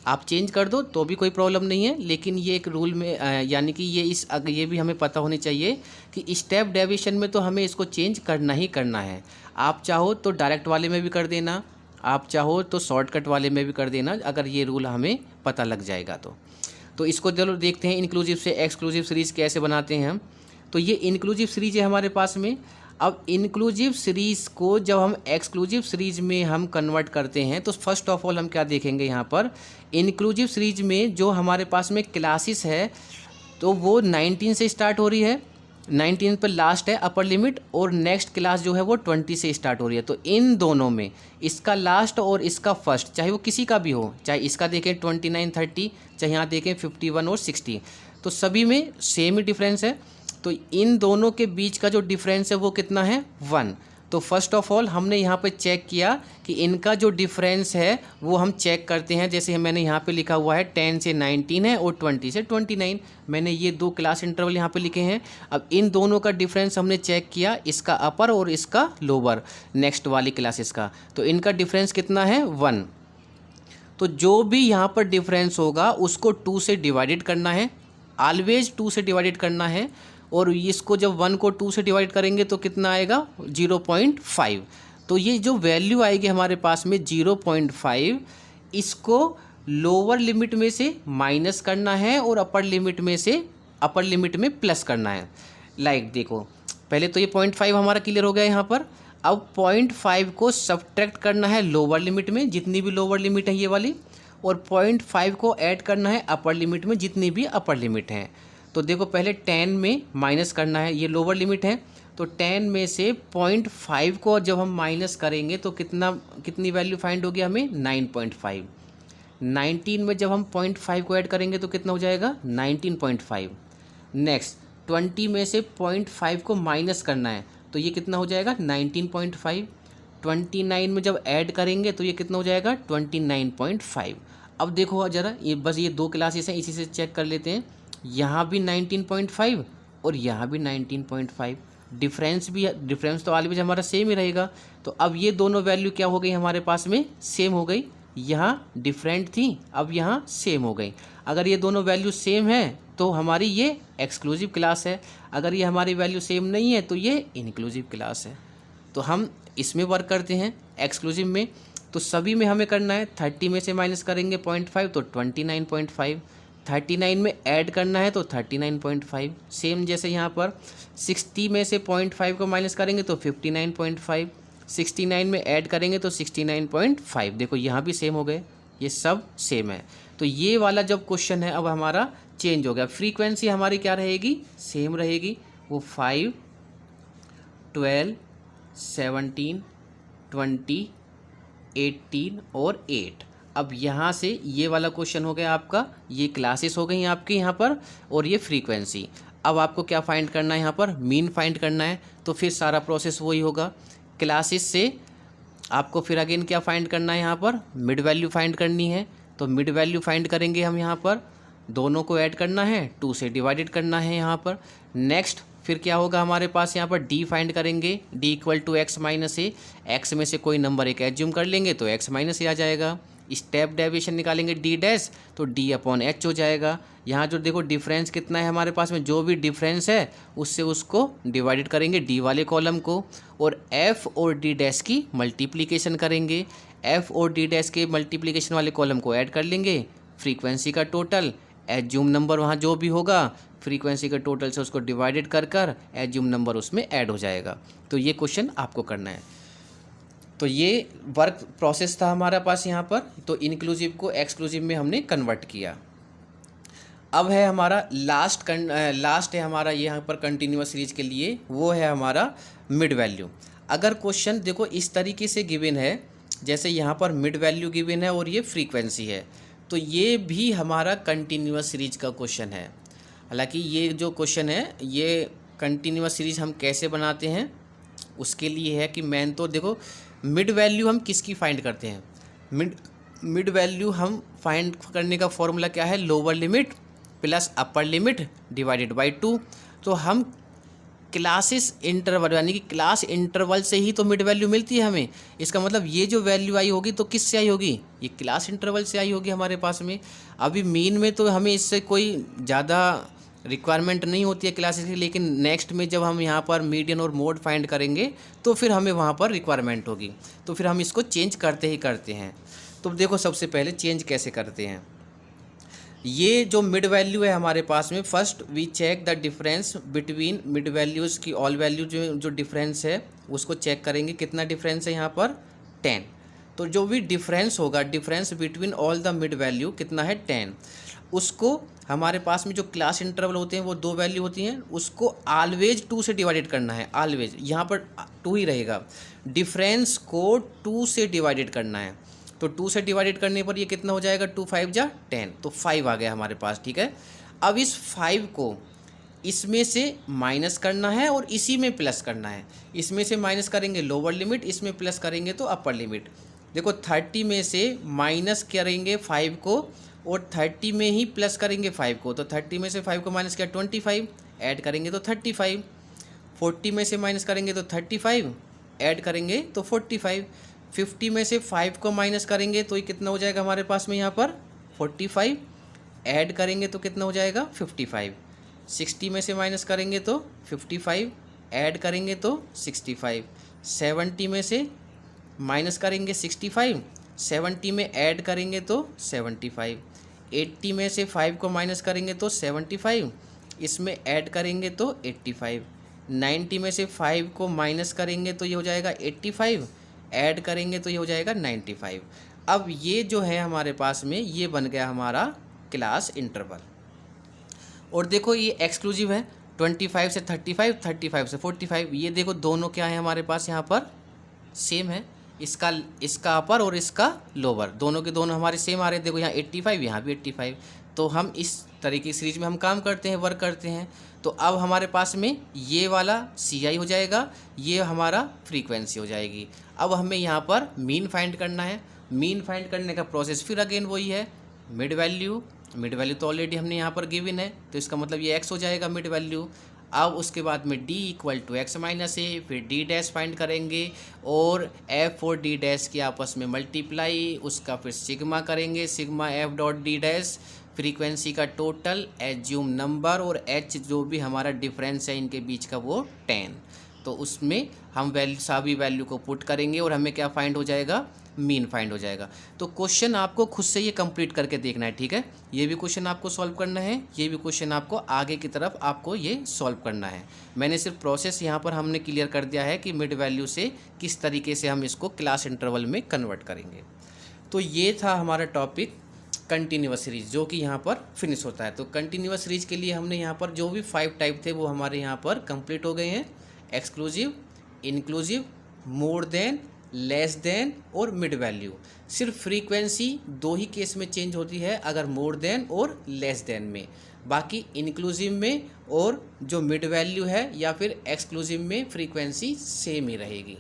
आप चेंज कर दो तो भी कोई प्रॉब्लम नहीं है, लेकिन ये एक रूल में यानी कि ये भी हमें पता होनी चाहिए कि स्टेप डेविएशन में तो हमें इसको चेंज करना ही करना है। आप चाहो तो डायरेक्ट वाले में भी कर देना, आप चाहो तो शॉर्टकट वाले में भी कर देना, अगर ये रूल हमें पता लग जाएगा तो इसको चलो देखते हैं इंक्लूसिव से एक्सक्लूसिव सीरीज़ कैसे बनाते हैं हम। तो ये इंक्लूसिव सीरीज है हमारे पास में। अब इंक्लूसिव सीरीज़ को जब हम एक्सक्लूसिव सीरीज़ में हम कन्वर्ट करते हैं तो फर्स्ट ऑफ ऑल हम क्या देखेंगे, यहाँ पर इंक्लूसिव सीरीज में जो हमारे पास में क्लासेस है तो वो 19 से स्टार्ट हो रही है, 19 पर लास्ट है अपर लिमिट, और नेक्स्ट क्लास जो है वो 20 से स्टार्ट हो रही है। तो इन दोनों में इसका लास्ट और इसका फर्स्ट, चाहे वो किसी का भी हो, चाहे इसका देखें 29, 30, चाहे यहाँ देखें 51 और 60, तो सभी में सेम ही डिफरेंस है। तो इन दोनों के बीच का जो डिफरेंस है वो कितना है, 1। तो फर्स्ट ऑफ ऑल हमने यहाँ पे चेक किया कि इनका जो डिफरेंस है वो हम चेक करते हैं। जैसे मैंने यहाँ पे लिखा हुआ है 10 से 19 है और 20 से 29, मैंने ये दो क्लास इंटरवल यहाँ पे लिखे हैं। अब इन दोनों का डिफरेंस हमने चेक किया, इसका अपर और इसका लोअर नेक्स्ट वाली क्लासेस का, तो इनका डिफरेंस कितना है, 1। तो जो भी यहाँ पर डिफरेंस होगा उसको 2 से डिवाइडेड करना है, ऑलवेज 2 से डिवाइडेड करना है। और इसको जब 1 को 2 से डिवाइड करेंगे तो कितना आएगा, 0.5। तो ये जो वैल्यू आएगी हमारे पास में 0.5, इसको लोअर लिमिट में से माइनस करना है और अपर लिमिट में प्लस करना है। लाइक देखो, पहले तो ये 0.5 हमारा क्लियर हो गया यहाँ पर। अब 0.5 को सब्ट्रैक्ट करना है लोअर लिमिट में, जितनी भी लोअर लिमिट है ये वाली, और 0.5 को ऐड करना है अपर लिमिट में, जितनी भी अपर लिमिट है। तो देखो पहले 10 में माइनस करना है, ये लोअर लिमिट है, तो 10 में से 0.5 को जब हम माइनस करेंगे तो कितनी वैल्यू फाइंड होगी हमें, 9.5। 19 में जब हम 0.5 को ऐड करेंगे तो कितना हो जाएगा, 19.5। नेक्स्ट 20 में से 0.5 को माइनस करना है तो ये कितना हो जाएगा, 19.5। 29 में जब ऐड करेंगे तो ये कितना हो जाएगा, 29.5। अब देखो ज़रा, ये बस ये दो क्लासेस हैं, इसी से चेक कर लेते हैं। यहाँ भी 19.5 और यहाँ भी 19.5, डिफरेंस तो ऑलवेज हमारा सेम ही रहेगा। तो अब ये दोनों वैल्यू क्या हो गई हमारे पास में, सेम हो गई। यहाँ डिफरेंट थी, अब यहाँ सेम हो गई। अगर ये दोनों वैल्यू सेम है तो हमारी ये एक्सक्लूसिव क्लास है, अगर ये हमारी वैल्यू सेम नहीं है तो ये इंक्लूसिव क्लास है। तो हम इसमें वर्क करते हैं एक्सक्लूसिव में। तो सभी में हमें करना है, 30 में से माइनस करेंगे 0.5 तो 29.5, 39 में ऐड करना है तो 39.5, सेम जैसे यहाँ पर 60 में से 0.5 को माइनस करेंगे तो 59.5, 69 में ऐड करेंगे तो 69.5। देखो यहाँ भी सेम हो गए, ये सब सेम है। तो ये वाला जब क्वेश्चन है अब हमारा चेंज हो गया। फ्रीक्वेंसी हमारी क्या रहेगी, सेम रहेगी, वो 5, 12, 17, 20, 18 और 8। अब यहाँ से ये वाला क्वेश्चन हो गया आपका, ये क्लासेस हो गई आपके यहाँ पर, और ये फ्रीक्वेंसी। अब आपको क्या फाइंड करना है यहाँ पर, मीन फाइंड करना है। तो फिर सारा प्रोसेस वही होगा, क्लासेस से आपको फिर अगेन क्या फाइंड करना है, यहाँ पर मिड वैल्यू फाइंड करनी है। तो मिड वैल्यू फाइंड करेंगे हम, यहाँ पर दोनों को ऐड करना है, 2 से डिवाइडेड करना है यहाँ पर। नेक्स्ट फिर क्या होगा हमारे पास, यहाँ पर डी फाइंड करेंगे, D equal to X minus A. X में से कोई नंबर एक एज्यूम कर लेंगे तो एक्स माइनस ए आ जाएगा। स्टेप डेविएशन निकालेंगे डी डैश, तो डी अपॉन एच हो जाएगा। यहाँ जो देखो डिफरेंस कितना है हमारे पास में, जो भी डिफरेंस है उससे उसको डिवाइडेड करेंगे डी वाले कॉलम को, और एफ और डी डैश की मल्टीप्लिकेशन करेंगे। एफ और डी डैश के मल्टीप्लिकेशन वाले कॉलम को ऐड कर लेंगे, फ्रीक्वेंसी का टोटल, एज्यूम नंबर वहाँ जो भी होगा फ्रीक्वेंसी के टोटल से उसको डिवाइडेड कर कर एज्यूम नंबर उसमें ऐड हो जाएगा। तो ये क्वेश्चन आपको करना है। तो ये वर्क प्रोसेस था हमारे पास यहाँ पर। तो इंक्लूसिव को एक्सक्लूसिव में हमने कन्वर्ट किया। अब है हमारा लास्ट है हमारा यहाँ पर कंटिन्यूअस सीरीज के लिए, वो है हमारा मिड वैल्यू। अगर क्वेश्चन देखो इस तरीके से गिवन है, जैसे यहाँ पर मिड वैल्यू गिवन है और ये फ्रीक्वेंसी है, तो ये भी हमारा कंटिन्यूअस सीरीज का क्वेश्चन है। हालांकि ये जो क्वेश्चन है ये कंटिन्यूअस सीरीज हम कैसे बनाते हैं उसके लिए है कि मेन तो देखो मिड वैल्यू हम किसकी फाइंड करते हैं, मिड वैल्यू हम फाइंड करने का फॉर्मूला क्या है, lower limit plus upper limit divided by 2। तो हम क्लासेस इंटरवल यानी कि क्लास इंटरवल से ही तो मिड वैल्यू मिलती है हमें। इसका मतलब ये जो वैल्यू आई होगी तो किससे आई होगी, ये क्लास इंटरवल से आई होगी हमारे पास में। अभी मीन में तो हमें इससे कोई ज़्यादा रिक्वायरमेंट नहीं होती है क्लासेस की, लेकिन नेक्स्ट में जब हम यहाँ पर मीडियन और मोड फाइंड करेंगे तो फिर हमें वहाँ पर रिक्वायरमेंट होगी, तो फिर हम इसको चेंज करते ही करते हैं। तो देखो सबसे पहले चेंज कैसे करते हैं। ये जो मिड वैल्यू है हमारे पास में, first we check the difference between mid values की ऑल वैल्यू, जो डिफरेंस है उसको चेक करेंगे। कितना डिफरेंस है यहाँ पर 10। तो जो भी डिफरेंस होगा, difference between all the mid value कितना है 10, उसको हमारे पास में जो क्लास इंटरवल होते हैं वो 2 वैल्यू होती हैं, उसको ऑलवेज 2 से डिवाइडेड करना है। ऑलवेज यहाँ पर 2 ही रहेगा, डिफरेंस को 2 से डिवाइडेड करना है। तो 2 से डिवाइडेड करने पर ये कितना हो जाएगा, 2 5 जा 10, तो 5 आ गया हमारे पास। ठीक है, अब इस 5 को इसमें से माइनस करना है और इसी में प्लस करना है। इसमें से माइनस करेंगे लोअर लिमिट, इसमें प्लस करेंगे तो अपर लिमिट। देखो 30 में से माइनस करेंगे 5 को और 30 में ही प्लस करेंगे 5 को, तो 30 में से 5 को माइनस किया 25, ऐड करेंगे तो 35। 40 में से माइनस करेंगे तो 35, ऐड करेंगे तो 45। 50 में से 5 को माइनस करेंगे तो ये कितना हो जाएगा हमारे पास में यहाँ पर 45, ऐड करेंगे तो कितना हो जाएगा 55। 60 में से माइनस करेंगे तो 55, ऐड करेंगे तो 65। 70 में से माइनस करेंगे 65, 70 में ऐड करेंगे तो 75। 80 में से 5 को माइनस करेंगे तो 75, इसमें ऐड करेंगे तो 85। 90 में से 5 को माइनस करेंगे तो ये हो जाएगा 85, ऐड करेंगे तो ये हो जाएगा 95। अब ये जो है हमारे पास में ये बन गया हमारा क्लास इंटरवल। और देखो ये एक्सक्लूसिव है, 25 से 35, 35 से 45। ये देखो दोनों क्या है हमारे पास यहाँ पर सेम है, इसका अपर और इसका लोअर, दोनों के दोनों हमारे सेम आ रहे हैं। देखो यहाँ 85, यहाँ भी 85। तो हम इस तरीके की सीरीज में हम काम करते हैं, वर्क करते हैं। तो अब हमारे पास में ये वाला CI हो जाएगा, ये हमारा फ्रीक्वेंसी हो जाएगी। अब हमें यहाँ पर मीन फाइंड करना है। मीन फाइंड करने का प्रोसेस फिर अगेन वही है, मिड वैल्यू तो ऑलरेडी हमने यहाँ पर गिवन है, तो इसका मतलब ये x हो जाएगा मिड वैल्यू। अब उसके बाद में d equal to X minus A, फिर d डैश फाइंड करेंगे और f और d डैश की आपस में मल्टीप्लाई, उसका फिर सिग्मा करेंगे, sigma f dot d dash, frequency का टोटल, एज्यूम नंबर और h जो भी हमारा डिफरेंस है इनके बीच का वो 10। तो उसमें हम सभी वैल्यू को पुट करेंगे और हमें क्या फाइंड हो जाएगा, मीन फाइंड हो जाएगा। तो क्वेश्चन आपको खुद से ये कंप्लीट करके देखना है। ठीक है, ये भी क्वेश्चन आपको सॉल्व करना है, ये भी क्वेश्चन आपको आगे की तरफ आपको ये सॉल्व करना है। मैंने सिर्फ प्रोसेस यहाँ पर हमने क्लियर कर दिया है कि मिड वैल्यू से किस तरीके से हम इसको क्लास इंटरवल में कन्वर्ट करेंगे। तो ये था हमारा टॉपिक कंटिन्यूअस सीरीज, जो कि यहाँ पर फिनिश होता है। तो कंटिन्यूअस सीरीज के लिए हमने यहाँ पर जो भी 5 टाइप थे वो हमारे यहाँ पर कंप्लीट हो गए हैं, exclusive, inclusive, more than, less than और मिड वैल्यू। सिर्फ फ्रीक्वेंसी 2 ही केस में चेंज होती है, अगर मोर देन और लेस देन में। बाकी इंक्लूसिव में और जो मिड वैल्यू है या फिर एक्सक्लूसिव में फ्रीक्वेंसी सेम ही रहेगी।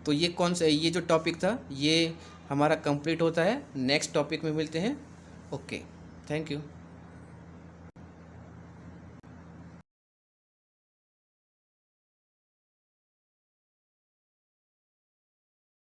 तो ये जो टॉपिक था ये हमारा कंप्लीट होता है। नेक्स्ट टॉपिक में मिलते हैं। Okay, thank you.